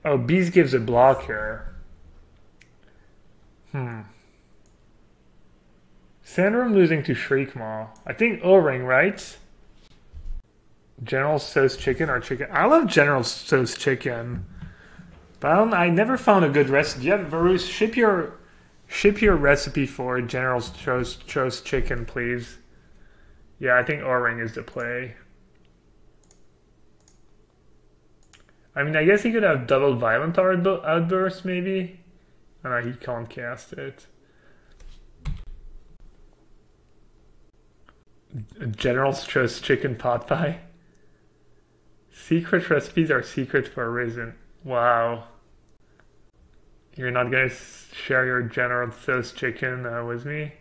Oh, Beast gives a block here. Sandworm losing to Shriekmaw. I think O-Ring, right? General Tso's Chicken or Chicken. I love General Tso's Chicken. But I never found a good recipe. Yeah, Varus, ship your recipe for General Tso's Chicken, please. Yeah, I think O-Ring is the play. I mean, I guess he could have double Violent Outburst, maybe. Oh, no, he can't cast it. General Tso's Chicken pot pie. Secret recipes are secret for a reason. Wow. You're not gonna share your General Tso's Chicken with me?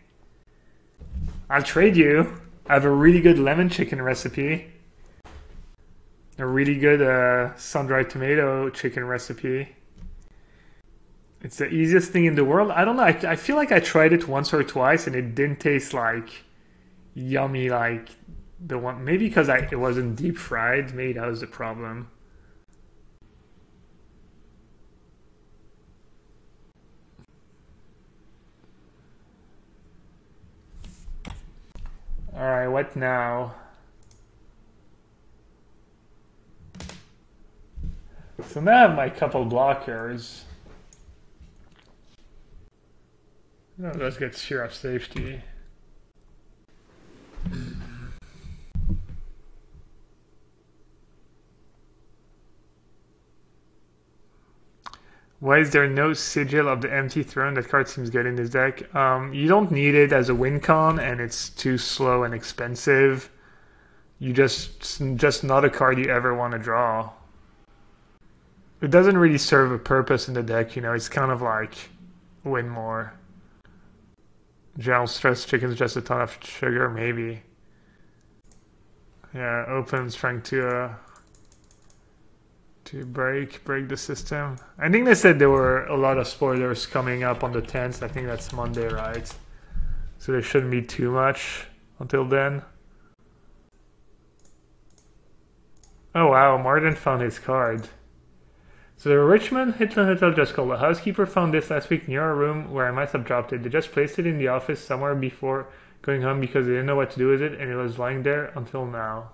I'll trade you. I have a really good lemon chicken recipe. A really good sun-dried tomato chicken recipe. It's the easiest thing in the world. I don't know. I feel like I tried it once or twice and it didn't taste like yummy like the one. Maybe because it wasn't deep fried. Maybe that was the problem. Alright, what now? So now I have my couple blockers. No, let's get Sheer of Safety. Why is there no sigil of the empty throne? That card seems good in this deck. You don't need it as a win con, and it's too slow and expensive. You just not a card you ever want to draw. It doesn't really serve a purpose in the deck, you know. It's kind of like win more. General Stress Chicken's just a ton of sugar, maybe. Yeah, Open's trying to break the system. I think they said there were a lot of spoilers coming up on the 10th. I think that's Monday, right? So there shouldn't be too much until then. Oh wow, Martin found his card. So the Richmond Hitler Hotel just called. A housekeeper found this last week near a room where I must have dropped it. They just placed it in the office somewhere before going home because they didn't know what to do with it, and it was lying there until now.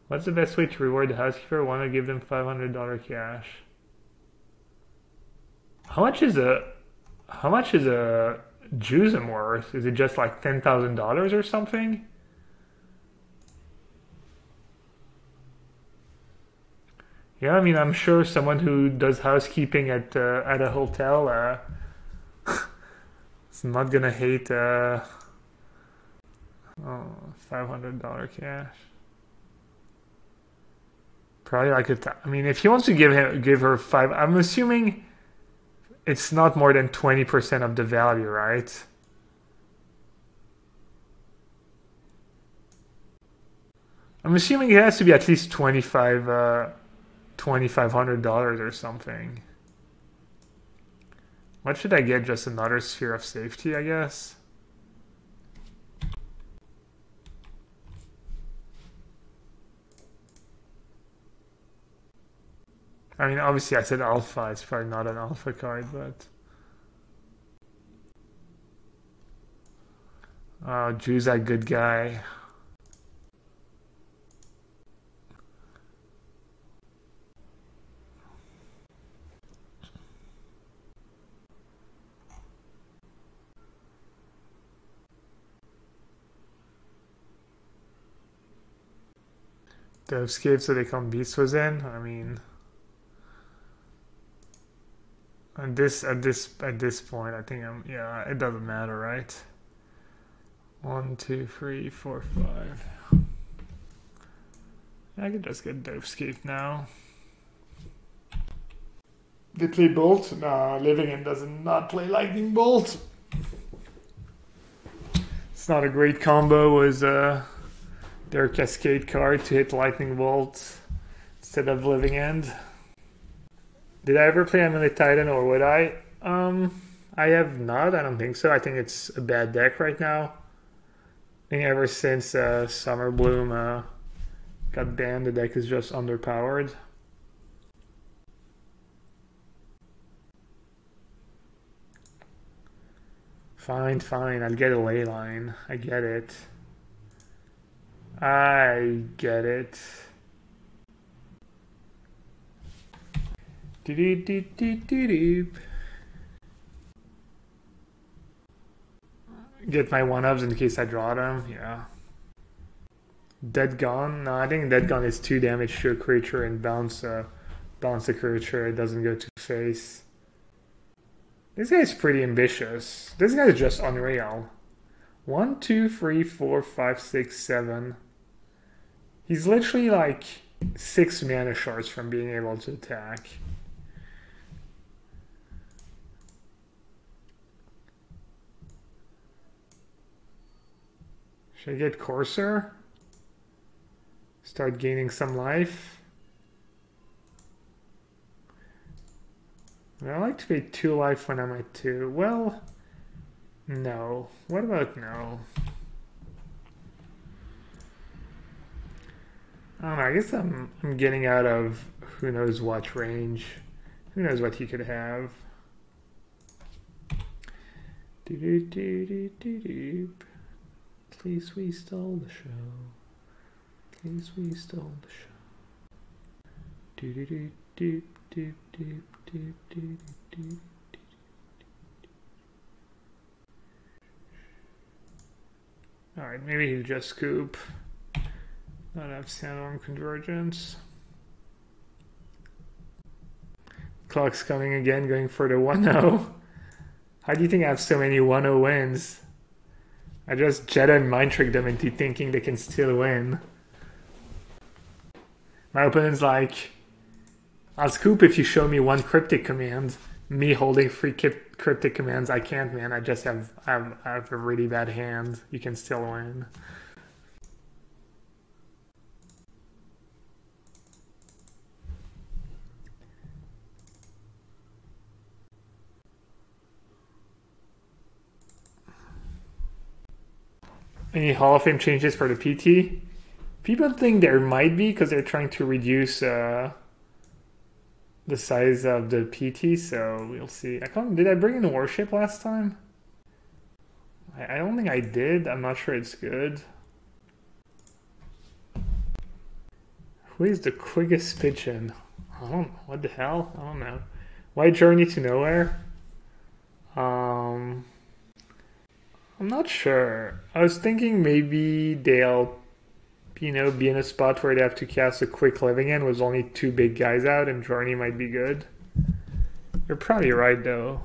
What's the best way to reward the housekeeper? I want to give them $500 cash. How much is a Jusum worth? Is it just like $10,000 or something? Yeah, I mean, I'm sure someone who does housekeeping at a hotel is not gonna hate $500 cash. Probably like I mean, if he wants to give her five, I'm assuming it's not more than 20% of the value, right? I'm assuming it has to be at least $2,500 or something. What should I get? Just another sphere of safety, I guess. I mean, obviously I said alpha. It's probably not an alpha card, but... Oh, Drew's that good guy. The escape so they come Beast was in. I mean... At this point, I think yeah, it doesn't matter, right? 1, 2, 3, 4, 5. I could just get Dovescape now. They play Bolt? No, Living End does not play Lightning Bolt. It's not a great combo with their Cascade card to hit Lightning Bolt instead of Living End. Did I ever play Amulet Titan or would I? I have not. I don't think so. I think it's a bad deck right now. I think ever since Summer Bloom got banned, the deck is just underpowered. Fine, fine. I'll get a ley line. I get it. I get it. Get my 1-ups in case I draw them, yeah. Dead Gone? No, I think Dead Gone is 2 damage to a creature and bounce the creature. It doesn't go to face. This guy's pretty ambitious. This guy is just unreal. 1, 2, 3, 4, 5, 6, 7. He's literally like 6 mana shards from being able to attack. Should I get Courser? Start gaining some life. I like to pay 2 life when I'm at 2. Well, no. What about no? I don't know. I guess I'm getting out of who knows what range. Who knows what he could have. Please, we stole the show. Please, we stole the show. Alright, maybe he'll just scoop. Not have Sandworm Convergence. Clock's coming again, going for the 1-0. How do you think I have so many 1-0 wins? I just Jedi and Mind Trick them into thinking they can still win. My opponent's like, I'll scoop if you show me 1 cryptic command. Me holding 3 cryptic commands, I can't, man. I just have a really bad hand. You can still win. Any Hall of Fame changes for the PT? People think there might be because they're trying to reduce the size of the PT, so we'll see. Did I bring in Warship last time? I don't think I did. I'm not sure it's good. Who is the quickest pigeon? I don't know. What the hell? I don't know. Why Journey to Nowhere? I'm not sure. I was thinking maybe they'll be in a spot where they have to cast a quick living in with only two big guys out, and Journey might be good. You're probably right, though.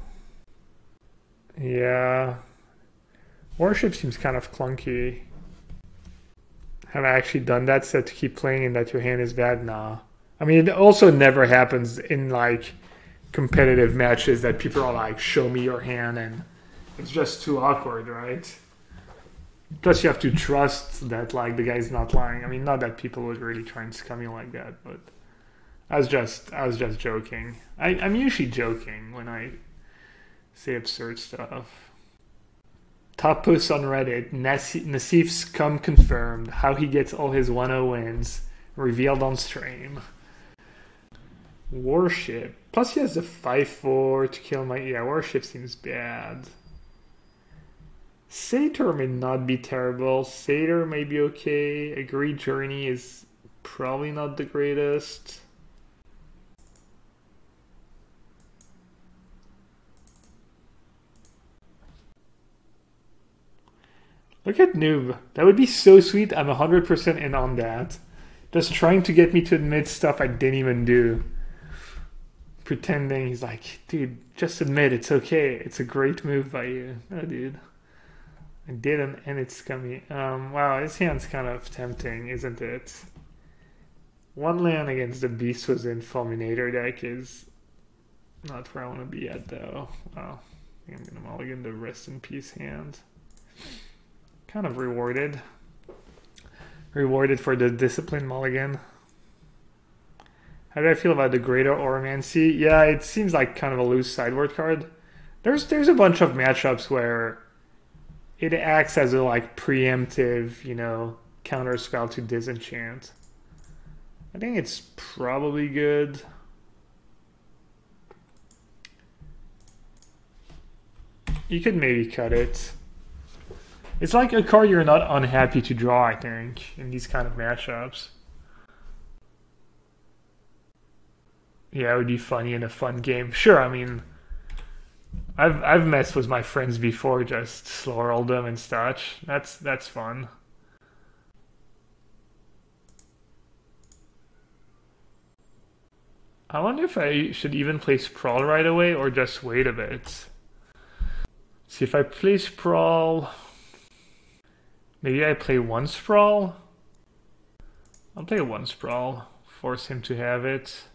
Yeah. Warship seems kind of clunky. Have I actually done that set to keep playing and that your hand is bad? Nah. I mean, it also never happens in, like, competitive matches that people are like, show me your hand, and it's just too awkward, right? Plus, you have to trust that, like, the guy's not lying. I mean, not that people would really try and scum you like that, but I was just joking. I'm usually joking when I say absurd stuff. Top post on Reddit, Nassif's cum confirmed. How he gets all his 1-0 wins. Revealed on stream. Warship. Plus he has a 5-4 to kill my... Yeah, Warship seems bad. Satyr may not be terrible. Satyr may be okay. Agree Journey is probably not the greatest. Look at Noob. That would be so sweet. I'm 100% in on that. Just trying to get me to admit stuff I didn't even do. Pretending he's like, dude, just admit it's okay. It's a great move by you. No, dude. I didn't, and it's coming. Wow, his hand's kind of tempting, isn't it? One land against the Beast was in Fulminator deck is not where I want to be at, though. Wow. I think I'm going to mulligan the Rest in Peace hand. Kind of rewarded. Rewarded for the discipline mulligan. How do I feel about the Greater Oromancy? Yeah, it seems like kind of a loose sideboard card. There's a bunch of matchups where it acts as a like preemptive, counter spell to disenchant. I think it's probably good. You could maybe cut it. It's like a card you're not unhappy to draw, I think, in these kind of matchups. Yeah, it would be funny in a fun game. Sure, I mean, I've messed with my friends before, just slow roll them and such. That's fun. I wonder if I should even play Sprawl right away or just wait a bit. See, if I play Sprawl... Maybe I play one Sprawl? I'll play one Sprawl. Force him to have it.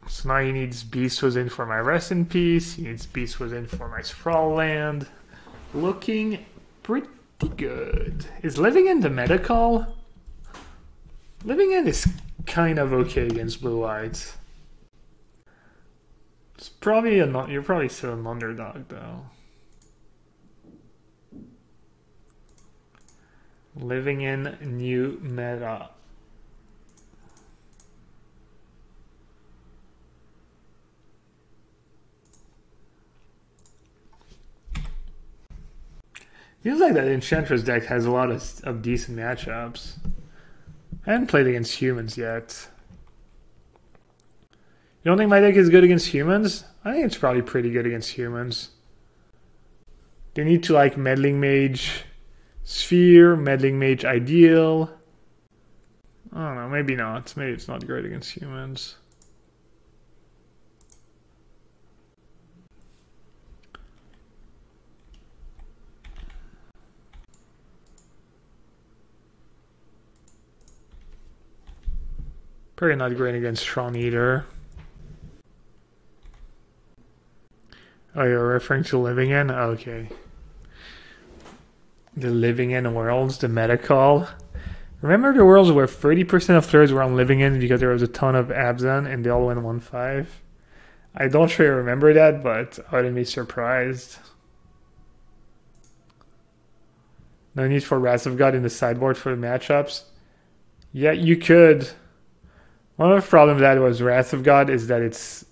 So now he needs Beast was in for my Rest in Peace. He needs Beast was in for my Sprawl land. Looking pretty good. Is Living In the meta call? Living In is kind of okay against blue whites. It's probably you're probably still an underdog though. Living In new meta. Feels like that Enchantress deck has a lot of decent matchups. I haven't played against humans yet. You don't think my deck is good against humans? I think it's probably pretty good against humans. They need to like Meddling Mage Sphere, Meddling Mage Ideal. I don't know, maybe not. Maybe it's not great against humans. Probably not great against Tron either. Oh, you're referring to Living In? Okay. The Living In worlds, the meta call. Remember the worlds where 30% of players were on Living In because there was a ton of Abzan and they all went 1-5? I don't really remember that, but I wouldn't be surprised. No need for Wrath of God in the sideboard for the matchups. Yeah, you could. One of the problems that was Wrath of God is that it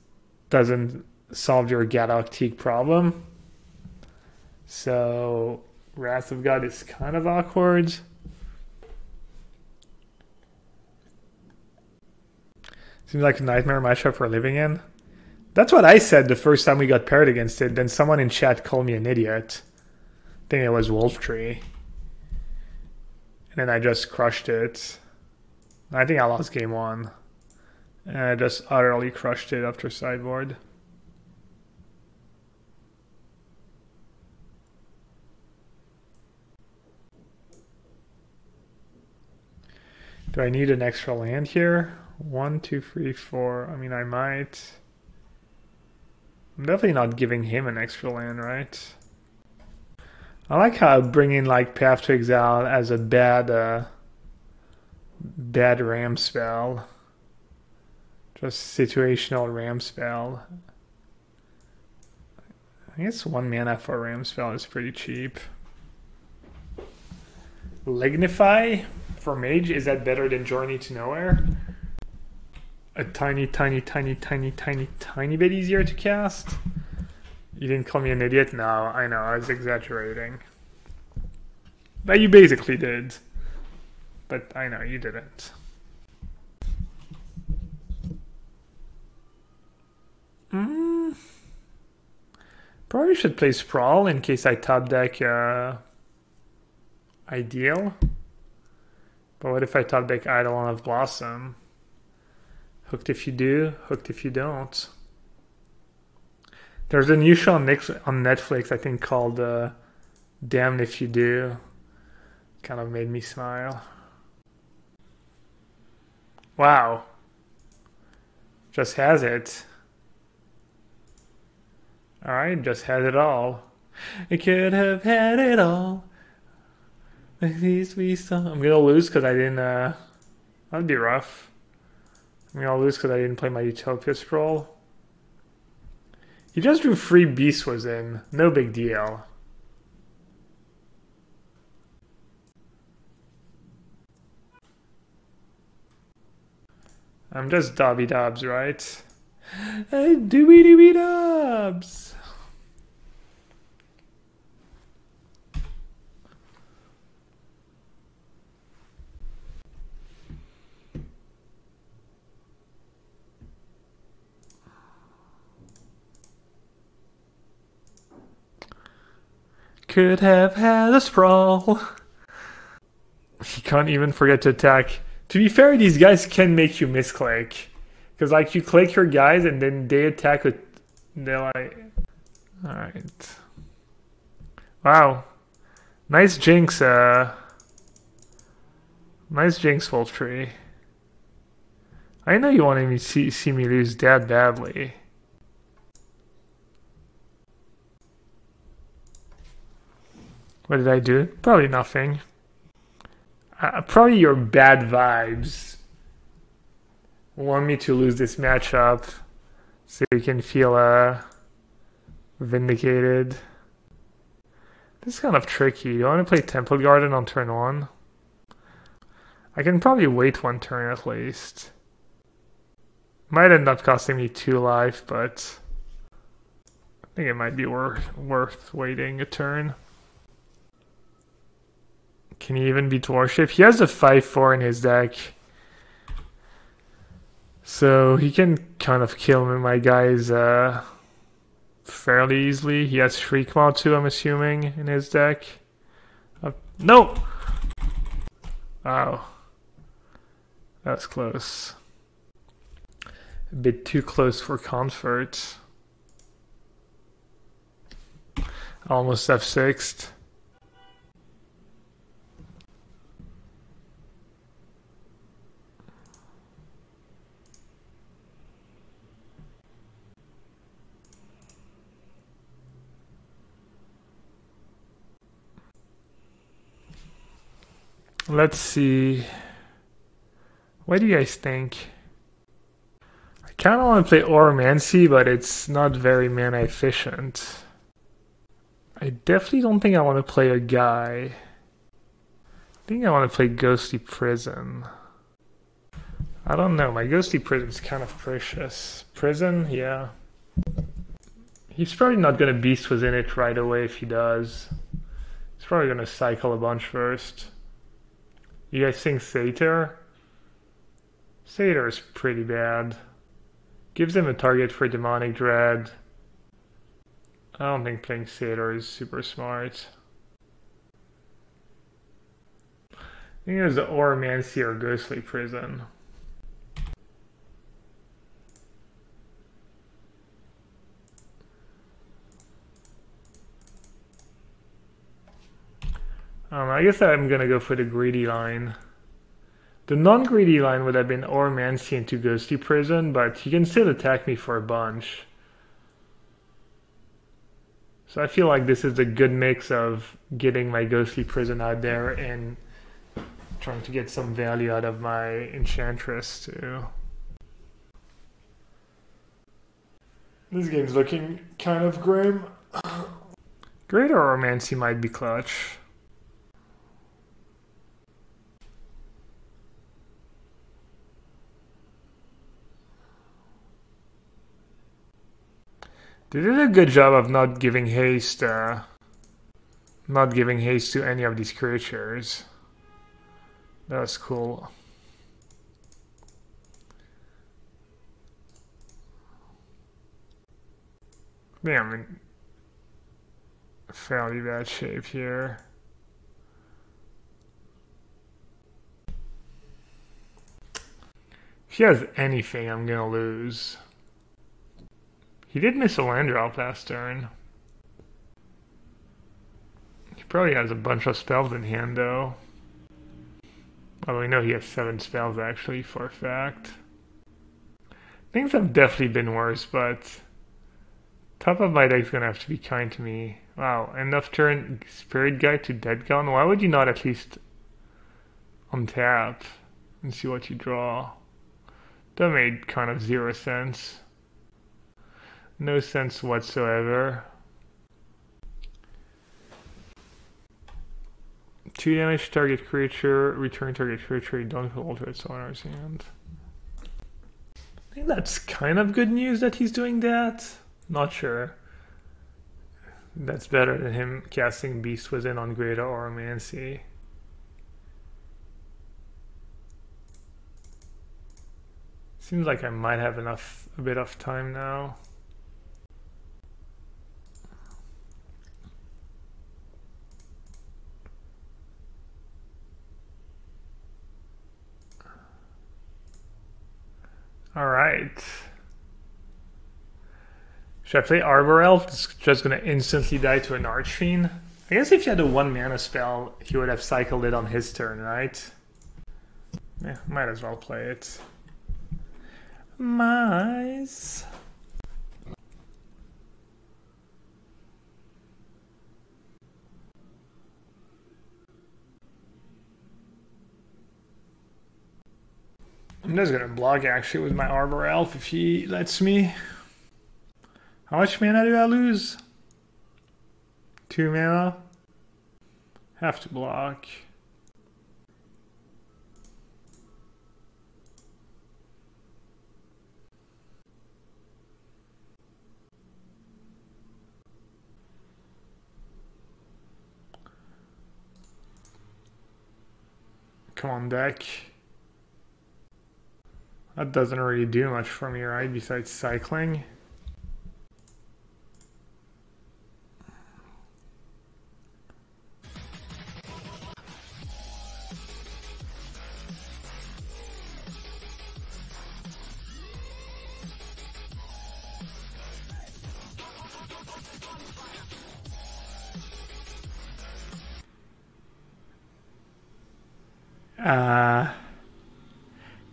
doesn't solve your Galactique problem. So Wrath of God is kind of awkward. Seems like a nightmare matchup we're living in. That's what I said the first time we got paired against it. Then someone in chat called me an idiot. I think it was Wolf Tree. And then I just crushed it. I think I lost game 1. And I just utterly crushed it after sideboard. Do I need an extra land here? 1, 2, 3, 4. I mean, I might. I'm definitely not giving him an extra land, right? I like how bringing like Path to Exile as a bad ram spell. Just situational ram spell. I guess 1 mana for a ram spell is pretty cheap. Lignify for mage, is that better than Journey to Nowhere? A tiny bit easier to cast? You didn't call me an idiot? No, I know, I was exaggerating. But you basically did. But I know you didn't. Probably should play Sprawl in case I top deck Ideal. But what if I top deck Eidolon of Blossom? Hooked if you do, hooked if you don't. There's a new show on Netflix, I think, called Damned If You Do. Kind of made me smile. Wow. Just has it. Alright, just has it all. It could have had it all. At least we saw. I'm gonna lose because I didn't. That'd be rough. I'm gonna lose because I didn't play my Utopia Scroll. He just drew 3 Beast was in. No big deal. I'm just Dobby Dobbs, right? Dooby Dooby Dobbs! Could have had a sprawl. He can't even forget to attack. To be fair, these guys can make you misclick. Because like you click your guys and then they attack with... They're like... Alright. Wow. Nice jinx, Nice jinx, Wolf Tree. I know you wanted me to see me lose that badly. What did I do? Probably nothing. Probably your bad vibes want me to lose this matchup so you can feel vindicated. This is kind of tricky. Do I want to play Temple Garden on turn 1? I can probably wait 1 turn at least. Might end up costing me 2 life, but I think it might be worth waiting a turn. Can he even beat Warship? He has a 5/4 in his deck. So he can kind of kill my guys fairly easily. He has Shriekmaw too, I'm assuming, in his deck. No! Wow. That's close. A bit too close for comfort. Almost F6'd. Let's see. What do you guys think? I kind of want to play Oromancy, but it's not very mana efficient. I definitely don't think I want to play a guy. I think I want to play Ghostly Prison. I don't know. My Ghostly Prison is kind of precious. Prison, yeah. He's probably not going to Beast Within it right away if he does. He's probably gonna cycle a bunch first. You guys think Satyr? Satyr is pretty bad. Gives him a target for Demonic Dread. I don't think playing Satyr is super smart. I think there's the Oromancy or Ghostly Prison. I guess I'm gonna go for the greedy line. The non-greedy line would have been Oromancy into Ghostly Prison, but he can still attack me for a bunch. So I feel like this is a good mix of getting my Ghostly Prison out there and trying to get some value out of my Enchantress too. This game's looking kind of grim. Greater Oromancy might be clutch. They did a good job of not giving haste to any of these creatures. That was cool. Yeah, I'm in fairly bad shape here. If he has anything, I'm gonna lose. He did miss a land drop last turn. He probably has a bunch of spells in hand though. Well, we know he has 7 spells actually for a fact. Things have definitely been worse, but top of my deck's gonna have to be kind to me. Wow, end of turn Spirit Guide to Dead Gone? Why would you not at least untap and see what you draw? That made kind of 0 sense. No sense whatsoever. 2 damage target creature, return target creature, you don't alter its owner's hand. I think that's kind of good news that he's doing that. Not sure. That's better than him casting Beast Within on Greater Oromancy. Seems like I might have a bit of time now. Alright. Should I play Arbor Elf? It's just gonna instantly die to an Archfiend. I guess if you had a 1 mana spell, he would have cycled it on his turn, right? Yeah, might as well play it. Mice. I'm just gonna block actually with my Arbor Elf if he lets me. How much mana do I lose? 2 mana? Have to block. Come on, deck. That doesn't really do much for me, right? Besides cycling.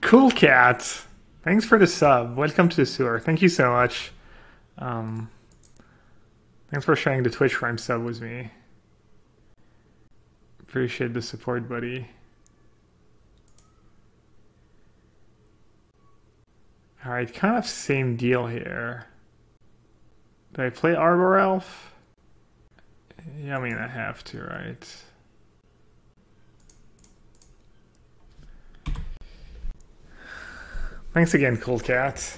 Cool Cat. Thanks for the sub. Welcome to the sewer. Thank you so much. Thanks for sharing the Twitch Prime sub with me. Appreciate the support, buddy. Alright, kind of same deal here. Do I play Arbor Elf? Yeah, I mean, I have to, right? Thanks again, Cool Cat.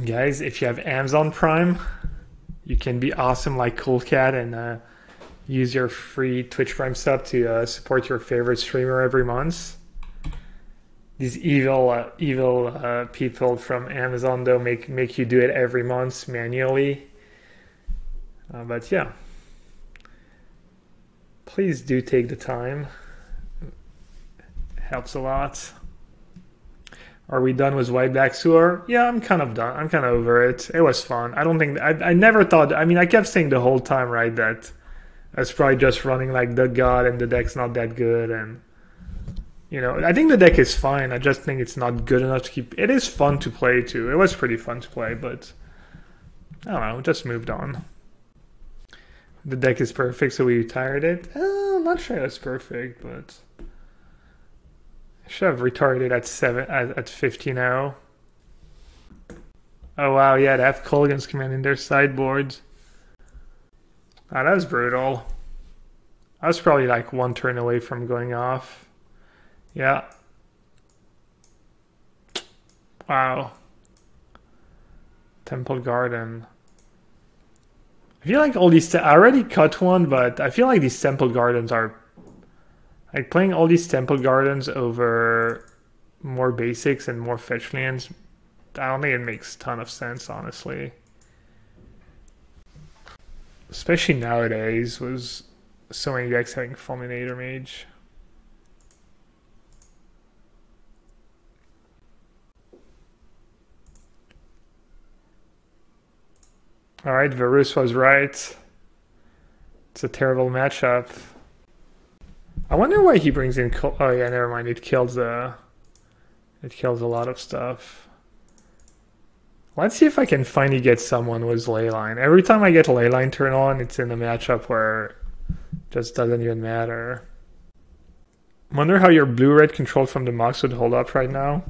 Guys, if you have Amazon Prime, you can be awesome like Cool Cat and use your free Twitch Prime sub to support your favorite streamer every month. These evil people from Amazon though make you do it every month manually. But yeah, please do take the time. It helps a lot. Are we done with White Black Sewer? Yeah, I'm kind of done. I'm kind of over it. It was fun. I don't think I never thought. I mean, I kept saying the whole time, right, that it's probably just running like the god, and the deck's not that good, and I think the deck is fine. I just think it's not good enough to keep. It is fun to play too. It was pretty fun to play, but I don't know. Just moved on. The deck is perfect, so we retired it. I'm not sure it's perfect, but I should have retired it at 15-0. Oh wow, yeah, they have Colgan's Command in their sideboard. Ah, that was brutal. I was probably like one turn away from going off. Yeah. Wow. Temple Garden. I feel like all these... I already cut one, but I feel like these Temple Gardens are... Like, playing all these Temple Gardens over more basics and more fetch lands, I don't think it makes a ton of sense, honestly. Especially nowadays, with so many decks having Fulminator Mage. Alright, Varus was right. It's a terrible matchup. I wonder why he brings in... Oh yeah, never mind. It kills a lot of stuff. Let's see if I can finally get someone with Leyline. Every time I get Leyline turn on, it's in a matchup where it just doesn't even matter. Wonder how your blue-red control from the Mox would hold up right now.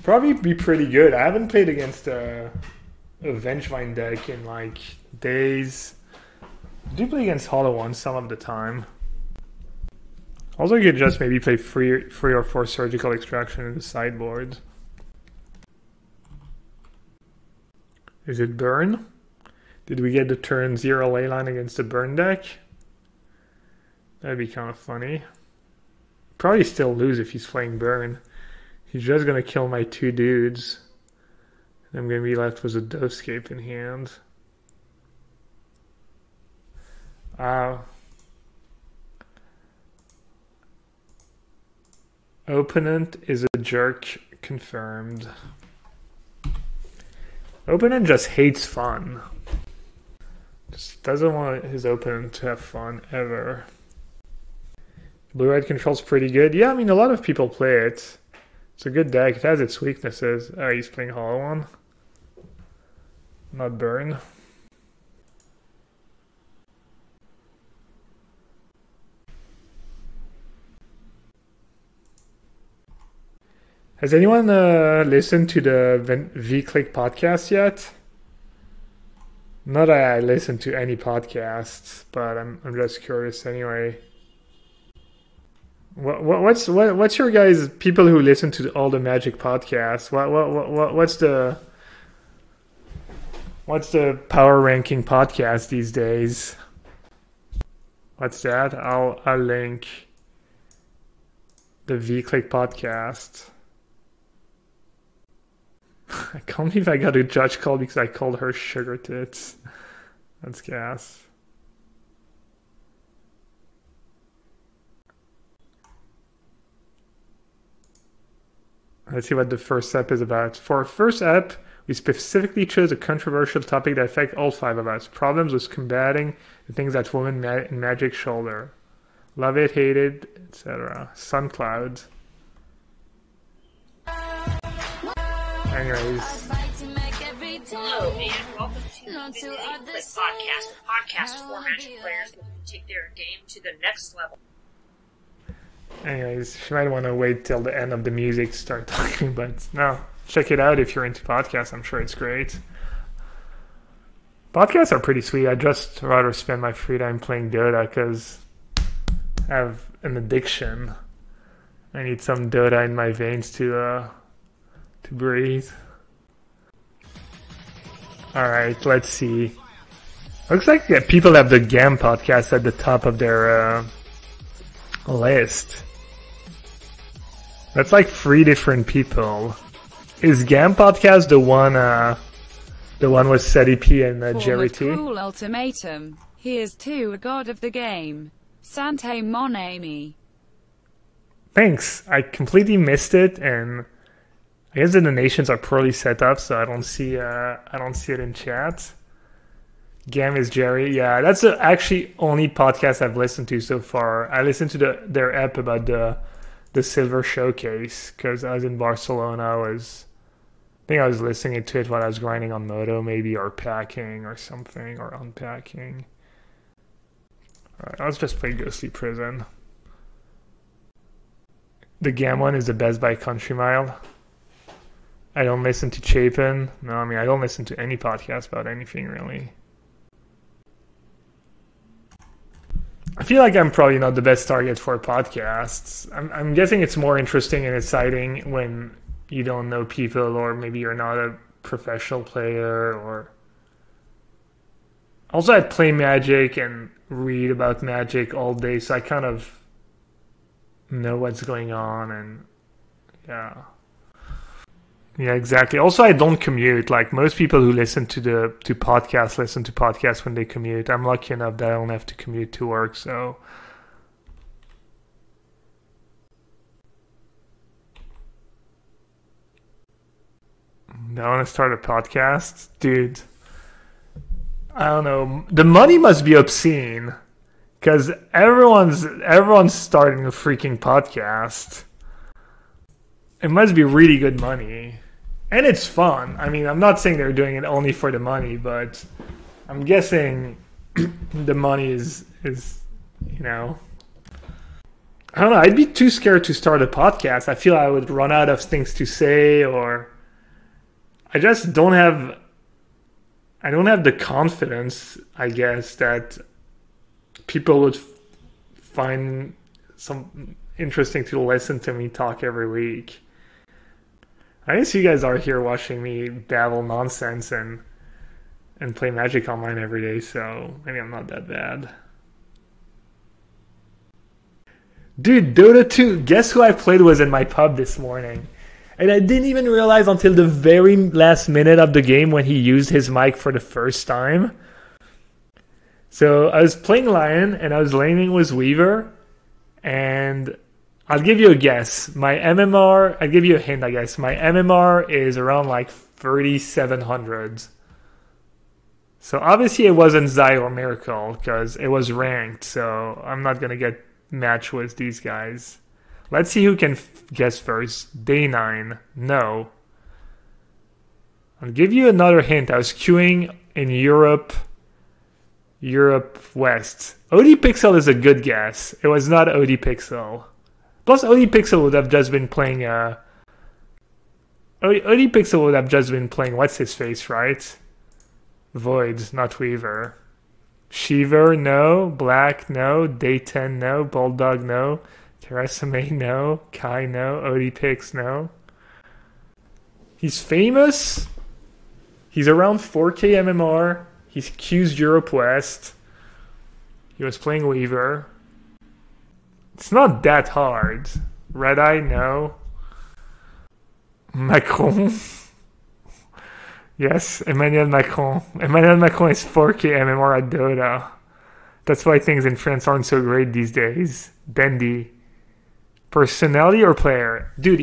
Probably be pretty good. I haven't played against a Vengevine deck in like days. I do play against Hollow One some of the time. Also, you could just maybe play 3 or 4 Surgical Extraction in the sideboard. Is it Burn? Did we get the turn 0 Leyline against the Burn deck? That'd be kind of funny. Probably still lose if he's playing Burn. He's just gonna kill my 2 dudes. I'm gonna be left with a Dovescape in hand. Opponent is a jerk, confirmed. Opponent just hates fun. Just doesn't want his opponent to have fun, ever. Blue-red control's pretty good. Yeah, I mean, a lot of people play it. It's a good deck. It has its weaknesses. Oh, he's playing Hollow One. Not Burn. Has anyone listened to the V-Click podcast yet? Not that I listen to any podcasts, but I'm just curious anyway. What's your guys, people who listen to all the Magic podcasts? What's the power ranking podcast these days? What's that? I'll link the V-Click podcast. I can't believe I got a judge call because I called her sugar tits. That's gas. Let's see what the first step is about. For our first app, we specifically chose a controversial topic that affects all 5 of us. Problems with combating the things that women in magic shoulder. Love it, hate it, etc. Sun clouds. Anyways. Hello, and welcome to the V-Click podcast, a podcast for Magic players looking to take their game to the next level. Anyways, you might want to wait till the end of the music to start talking, but no, check it out if you're into podcasts. I'm sure it's great. Podcasts are pretty sweet. I'd just rather spend my free time playing Dota because I have an addiction. I need some Dota in my veins to breathe. Alright, let's see. Looks like people have the GAM podcast at the top of their list. That's like 3 different people. Is GAM podcast the one with Seti P and Jerry T? Cruel ultimatum. Here's to a god of the game. Sante mon ami. Thanks. I completely missed it, and I guess the donations are poorly set up, so I don't see it in chat. GAM is Jerry. Yeah, that's the actually only podcast I've listened to so far. I listened to their app about the Silver Showcase because I was in Barcelona. I think I was listening to it while I was grinding on Moto, maybe, or packing or something, or unpacking. Alright, let's just play Ghostly Prison. The GAM one is the best by Country Mile. I don't listen to Chapin. No, I mean, I don't listen to any podcast about anything, really. I feel like I'm probably not the best target for podcasts. I'm guessing it's more interesting and exciting when you don't know people, or maybe you're not a professional player, or... Also, I play Magic and read about Magic all day, so I kind of know what's going on, and yeah. Yeah, exactly. Also, I don't commute. Like most people who listen to podcasts when they commute. I'm lucky enough that I don't have to commute to work, so... I want to start a podcast? Dude, I don't know. The money must be obscene, because everyone's starting a freaking podcast. It must be really good money. And it's fun. I mean, I'm not saying they're doing it only for the money, but I'm guessing the money is you know... I don't know. I'd be too scared to start a podcast. I feel I would run out of things to say, or... I just don't have... I don't have the confidence, I guess, that people would find some interesting to listen to me talk every week. I guess you guys are here watching me babble nonsense and play Magic Online every day, so maybe I'm not that bad. Dude, Dota 2, guess who I played with in my pub this morning? And I didn't even realize until the very last minute of the game when he used his mic for the first time. So I was playing Lion and I was laning with Weaver, and I'll give you a guess. My MMR, I'll give you a hint, I guess. My MMR is around like 3,700. So obviously it wasn't Zai or Miracle because it was ranked, so I'm not going to get matched with these guys. Let's see who can guess first. Day 9. No. I'll give you another hint. I was queuing in Europe West. OD Pixel is a good guess. It was not OD Pixel. Plus, OD Pixel would have just been playing OD Pixel would have just been playing what's his face, right? Void, not Weaver. Shiver, no. Black, no. Day 10, no. Bulldog, no. Teresa May, no. Kai, no. OD Pix, no. He's famous. He's around 4K MMR. He's Q's Europe West. He was playing Weaver. It's not that hard. Red Eye, no. Macron. Yes, Emmanuel Macron. Emmanuel Macron is 4K MMR at Dota. That's why things in France aren't so great these days. Bendy. Personality or player? Dude,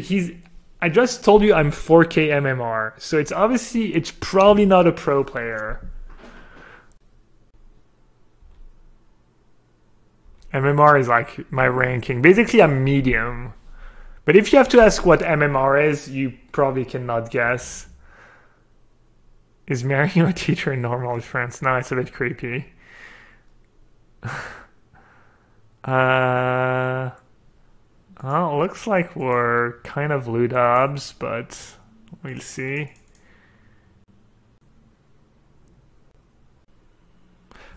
I just told you I'm 4K MMR. So it's probably not a pro player. MMR is like my ranking. Basically, I'm medium. But if you have to ask what MMR is, you probably cannot guess. Is marrying a teacher normal in France? No, it's a bit creepy. Well, it looks like we're kind of Ludobs, but we'll see.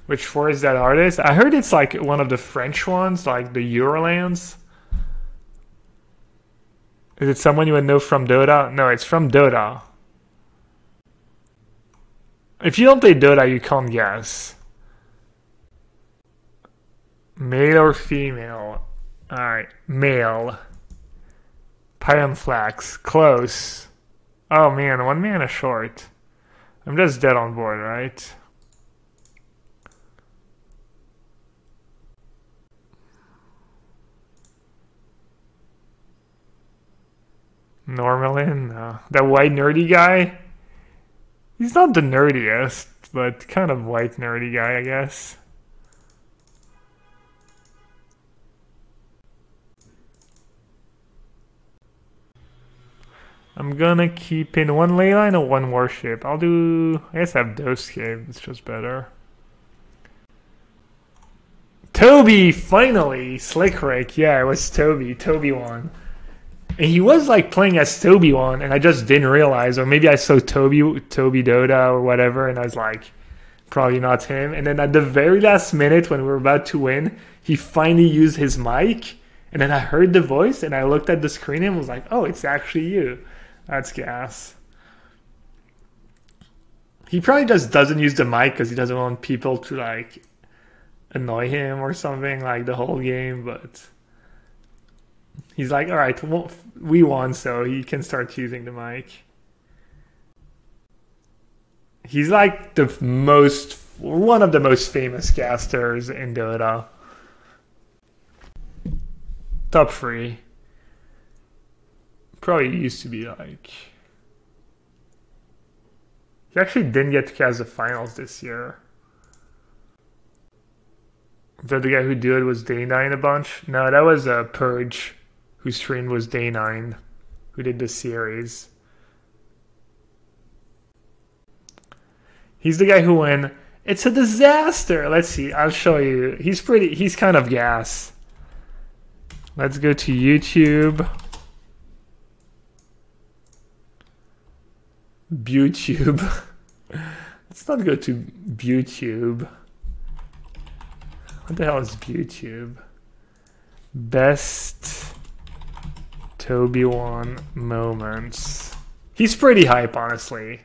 Which four is that artist? I heard it's like one of the French ones, like the Eurolands. Is it someone you would know from Dota? No, it's from Dota. If you don't play Dota, you can't guess. Male or female? Alright, male. Pyron Flax. Close. Oh man, 1 mana short. I'm just dead on board, right? Normalin? No. That white nerdy guy? He's not the nerdiest, but kind of white nerdy guy, I guess. I'm gonna keep in 1 leyline or 1 warship. I guess I have Doscape, it's just better. Toby, finally! Slick Rick, yeah, it was Toby. Toby won. And he was like playing as Toby won, and I just didn't realize, or maybe I saw Toby Dota or whatever, and I was like, probably not him. And then at the very last minute when we were about to win, he finally used his mic, and then I heard the voice, and I looked at the screen and was like, oh, it's actually you. That's gas. He probably just doesn't use the mic because he doesn't want people to like annoy him or something like the whole game, but he's like, all right, well, we won, so he can start using the mic. He's like one of the most famous casters in Dota. Top 3. Probably used to be like... He actually didn't get to cast the finals this year. The guy who did it was Day9 a bunch? No, that was Purge, whose stream was Day9, who did the series. He's the guy who went, it's a disaster! Let's see, I'll show you. He's kind of gas. Let's go to YouTube. BewTube. Let's not go to BewTube. What the hell is BewTube? Best Toby One moments. He's pretty hype, honestly.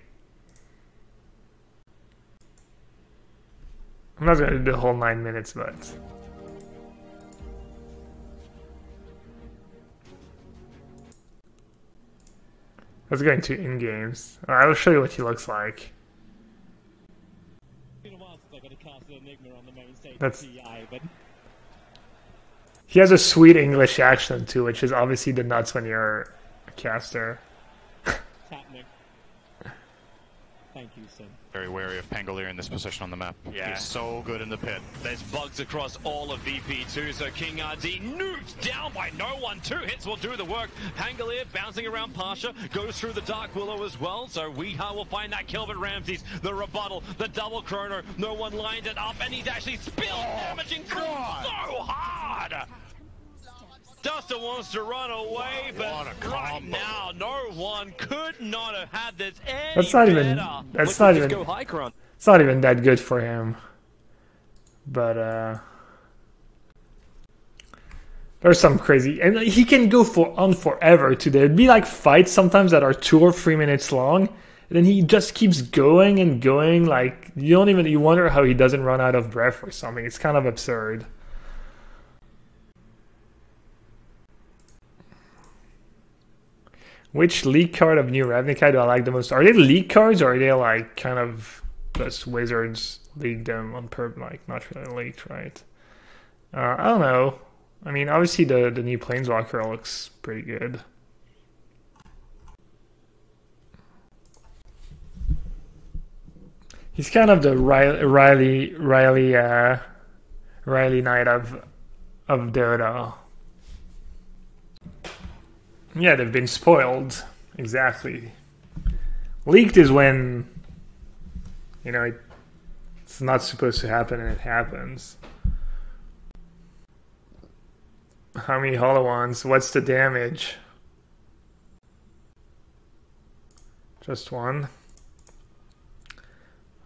I'm not gonna do the whole 9 minutes, but let's go into in-games. I will show you what he looks like. He has a sweet English accent too, which is obviously the nuts when you're a caster. Thank you, Sim. Very wary of Pangolier in this position on the map. Yeah. He's so good in the pit. There's bugs across all of VP2, so King RD nuked down by no one. 2 hits will do the work. Pangolier bouncing around Pasha, goes through the Dark Willow as well, so Weeha will find that kill, but Ramses, the rebuttal, the double chrono, no one lined it up, and he's actually spilled damaging so hard! Dustin wants to run away, but right now, no one could not have had this any That's not even. better. That's not even. It's not even that good for him. But there's some crazy, and he can go on forever too. There'd be like fights sometimes that are 2 or 3 minutes long, and then he just keeps going and going. Like you wonder how he doesn't run out of breath or something. It's kind of absurd. Which league card of New Ravnica do I like the most? Are they league cards, or are they like kind of just Wizards league them on like not really leaked, right? I don't know. I mean, obviously the new Planeswalker looks pretty good. He's kind of the Riley Knight of Dota. Yeah, they've been spoiled. Exactly. Leaked is when, you know, it's not supposed to happen and it happens. How many hollow ones? What's the damage? Just 1.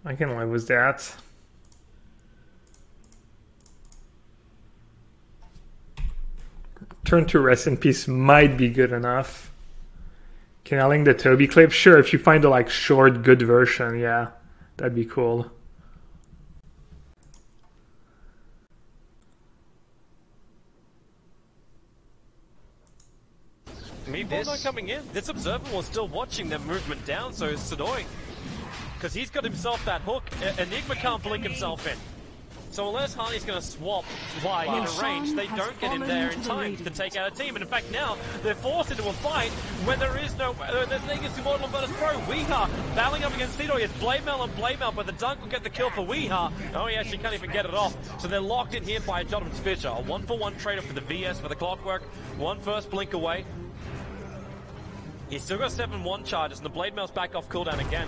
I can live with that. Turn to Rest in Peace might be good enough. Can I link the Toby clip? Sure, if you find the like short good version, yeah. That'd be cool. Meanwhile, not coming in. This observer was still watching their movement down, so it's annoying. Because he's got himself that hook. Enigma can't blink himself in. So unless Hardy's going to swap fly in a range, they don't get in there in time to take out a team. And in fact now, they're forced into a fight when there is no... there's Negative Immortal versus Pro. Weeha battling up against Tito. It's Blademail and Blademail, but the dunk will get the kill for Weeha. Oh, he actually can't even get it off. So they're locked in here by Jonathan Fisher. A 1-for-1 trade-off for the VS for the Clockwork. One first blink away. He's still got 7-1 charges, and the Blademail's back off cooldown again.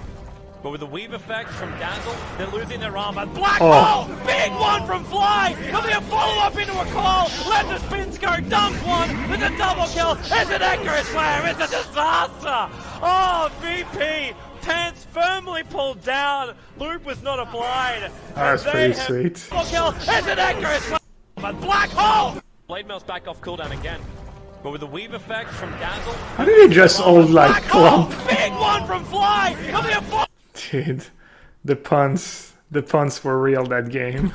But with the weave effect from Dazzle, they're losing their armor. Black hole! Big one from Fly! There'll be a follow-up into a call! Let the spins go! Dunk one with a double kill! It's an accurate slam! It's a disaster! Oh, VP! Pants firmly pulled down. Loop was not applied. That's pretty sweet. Double kill! It's an accurate slam! But Black hole! Blademail's back off cooldown again. But with the weave effect from Dazzle... How did they just all like clump? Big one from Fly! There'll be a Dude, the puns were real that game.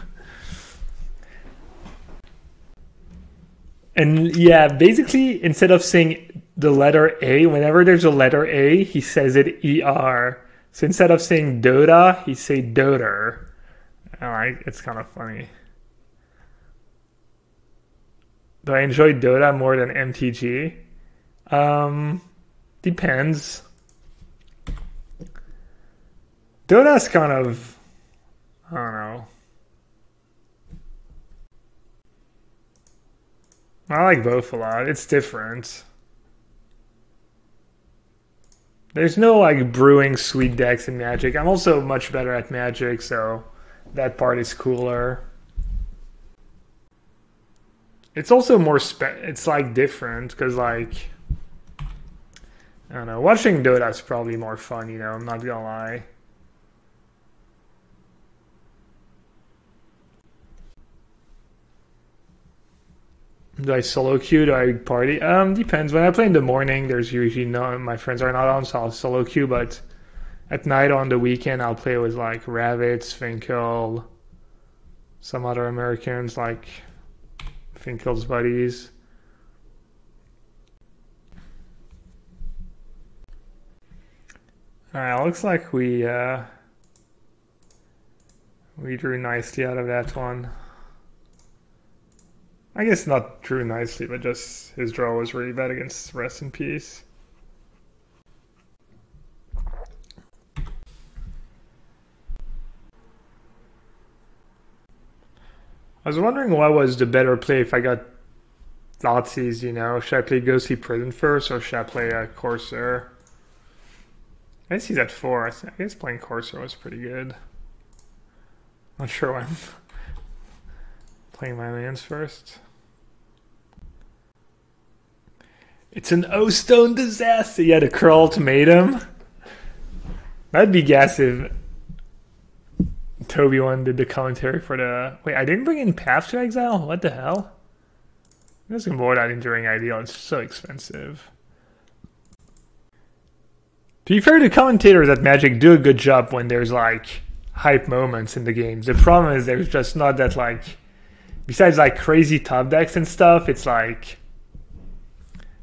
And yeah, basically, instead of saying the letter A, whenever there's a letter A, he says it ER. So instead of saying Dota, he say Doter. Alright, it's kind of funny. Do I enjoy Dota more than MTG? Depends. Dota's kind of, I don't know. I like both a lot. It's different. There's no like brewing sweet decks in Magic. I'm also much better at Magic, so that part is cooler. It's also more it's like different because like, I don't know, watching Dota's probably more fun, you know, I'm not gonna lie. Do I solo queue? Do I party? Depends. When I play in the morning, there's usually my friends are not on, so I'll solo queue. But at night on the weekend, I'll play with like Ravitz, Finkel, some other Americans like Finkel's buddies. Alright, looks like we drew nicely out of that one. I guess not drew nicely, but just his draw was really bad against Rest in Peace. I was wondering what was the better play if I got Thoughtseize, you know. Should I play Ghostly Prison first, or should I play Corsair? I guess he's at 4. I guess playing Corsair was pretty good. Not sure why I'm playing my lands first. It's an O-Stone disaster! Yeah, the Curl Ultimatum. That'd be gas if Toby one did the commentary for the... Wait, I didn't bring in Path to Exile? What the hell? I'm just gonna avoid that Enduring Ideal. It's so expensive. To be fair, the commentators at Magic do a good job when there's like hype moments in the games. The problem is there's just not that like... Besides like crazy top decks and stuff, it's like...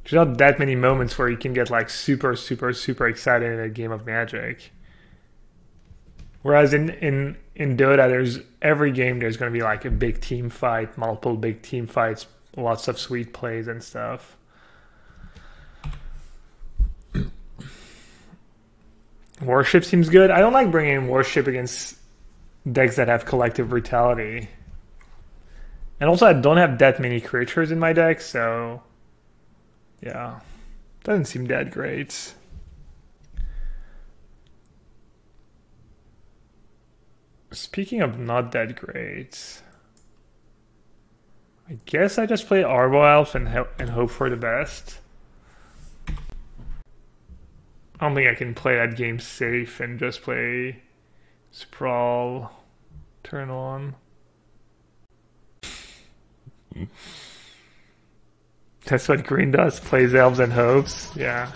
There's not that many moments where you can get like super excited in a game of Magic. Whereas in Dota, there's every game there's going to be like a big team fight, multiple big team fights, lots of sweet plays and stuff. Warship seems good. I don't like bringing in Warship against decks that have Collective Brutality. And also I don't have that many creatures in my deck, so yeah, doesn't seem that great. Speaking of not that great, I guess I just play Arbo Elf and hope for the best. I don't think I can play that game safe and just play Sprawl turn on. That's what green does, plays elves and hopes. Yeah.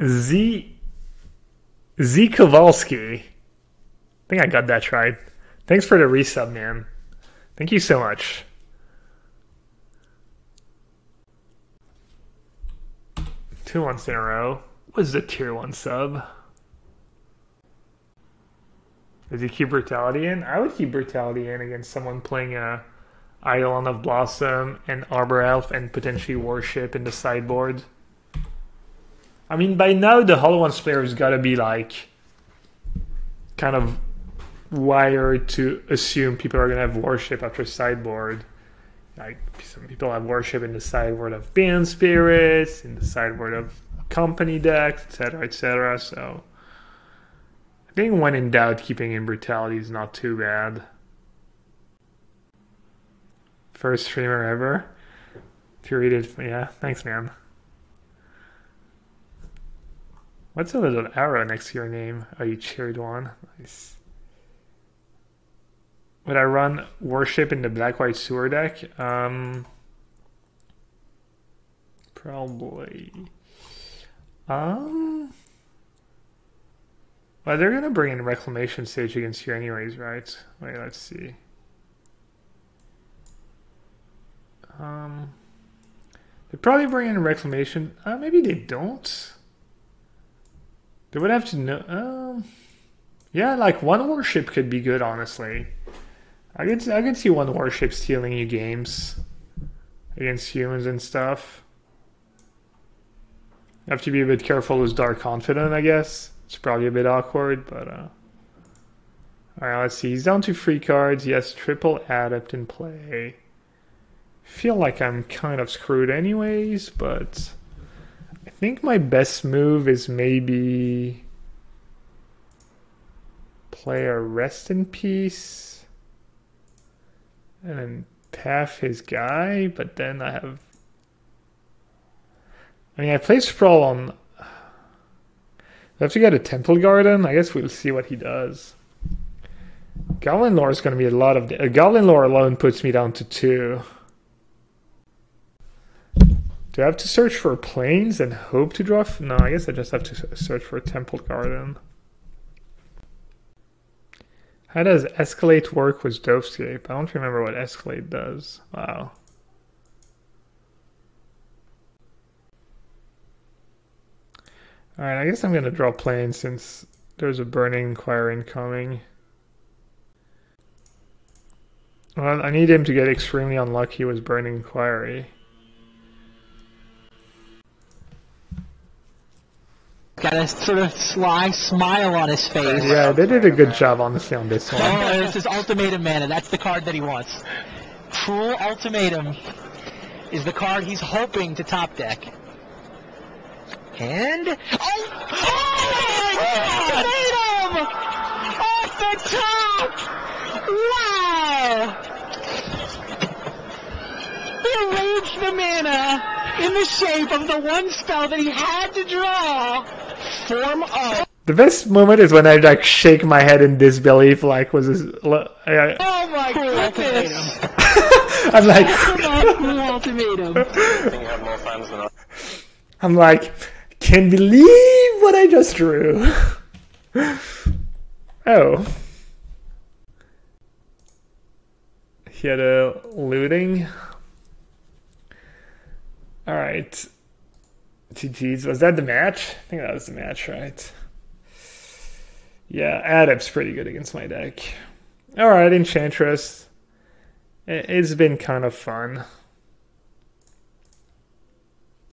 Z Kowalski. I think I got that right. Thanks for the resub, man. Thank you so much. Two months in a row. What's the tier 1 sub? Does he keep Brutality in? I would keep Brutality in against someone playing a Eidolon of Blossom and Arbor Elf and potentially Worship in the sideboard. I mean, by now the Hollow Ones player has got to be like kind of wired to assume people are going to have Worship after sideboard. Like some people have Worship in the sideboard of Band Spirits, in the sideboard of Company decks, etc., etc. So I think when in doubt, keeping in Brutality is not too bad. First streamer ever. If you read it, yeah, thanks, man. What's a little arrow next to your name? Oh, you cheered one. Nice. Would I run Worship in the black-white sewer deck? Probably. Well, they're gonna bring in Reclamation Sage against you anyways, right? Wait, let's see. They probably bring in Reclamation. Maybe they don't. They would have to know. Yeah, like one Worship could be good, honestly. I could see one Worship stealing you games against humans and stuff. You have to be a bit careful with Dark Confident, I guess. It's probably a bit awkward, but alright, let's see. He's down to 3 cards. He has triple Adept in play. Feel like I'm kind of screwed anyways, but I think my best move is maybe play a Rest in Peace and then path his guy, but then I play Sprawl on... I have to get a Temple Garden. I guess we'll see what he does. Goblin Lore is going to be a lot of... Goblin Lore alone puts me down to 2. Do I have to search for planes and hope to draw? No, I guess I just have to search for a Temple Garden. How does Escalate work with Dovescape? I don't remember what Escalate does. Wow. Alright, I guess I'm going to draw planes since there's a Burning Inquirer incoming. Well, I need him to get extremely unlucky with Burning Inquiry. Got a sort of sly smile on his face. Yeah, they did a good job, honestly, on this one. Oh, this is Ultimatum Mana. That's the card that he wants. Cruel Ultimatum is the card he's hoping to top deck. And... Ultimatum! Off the top! Wow! He arranged the mana in the shape of the one spell that he had to draw. Form up. The best moment is when I like shake my head in disbelief, like was this? Oh my goodness! I'm like, Ultimatum. I'm like, can't believe what I just drew. Oh, he had a looting. All right. GG's. Was that the match? I think that was the match, right? Yeah, Adept's pretty good against my deck. Alright, Enchantress. It's been kind of fun.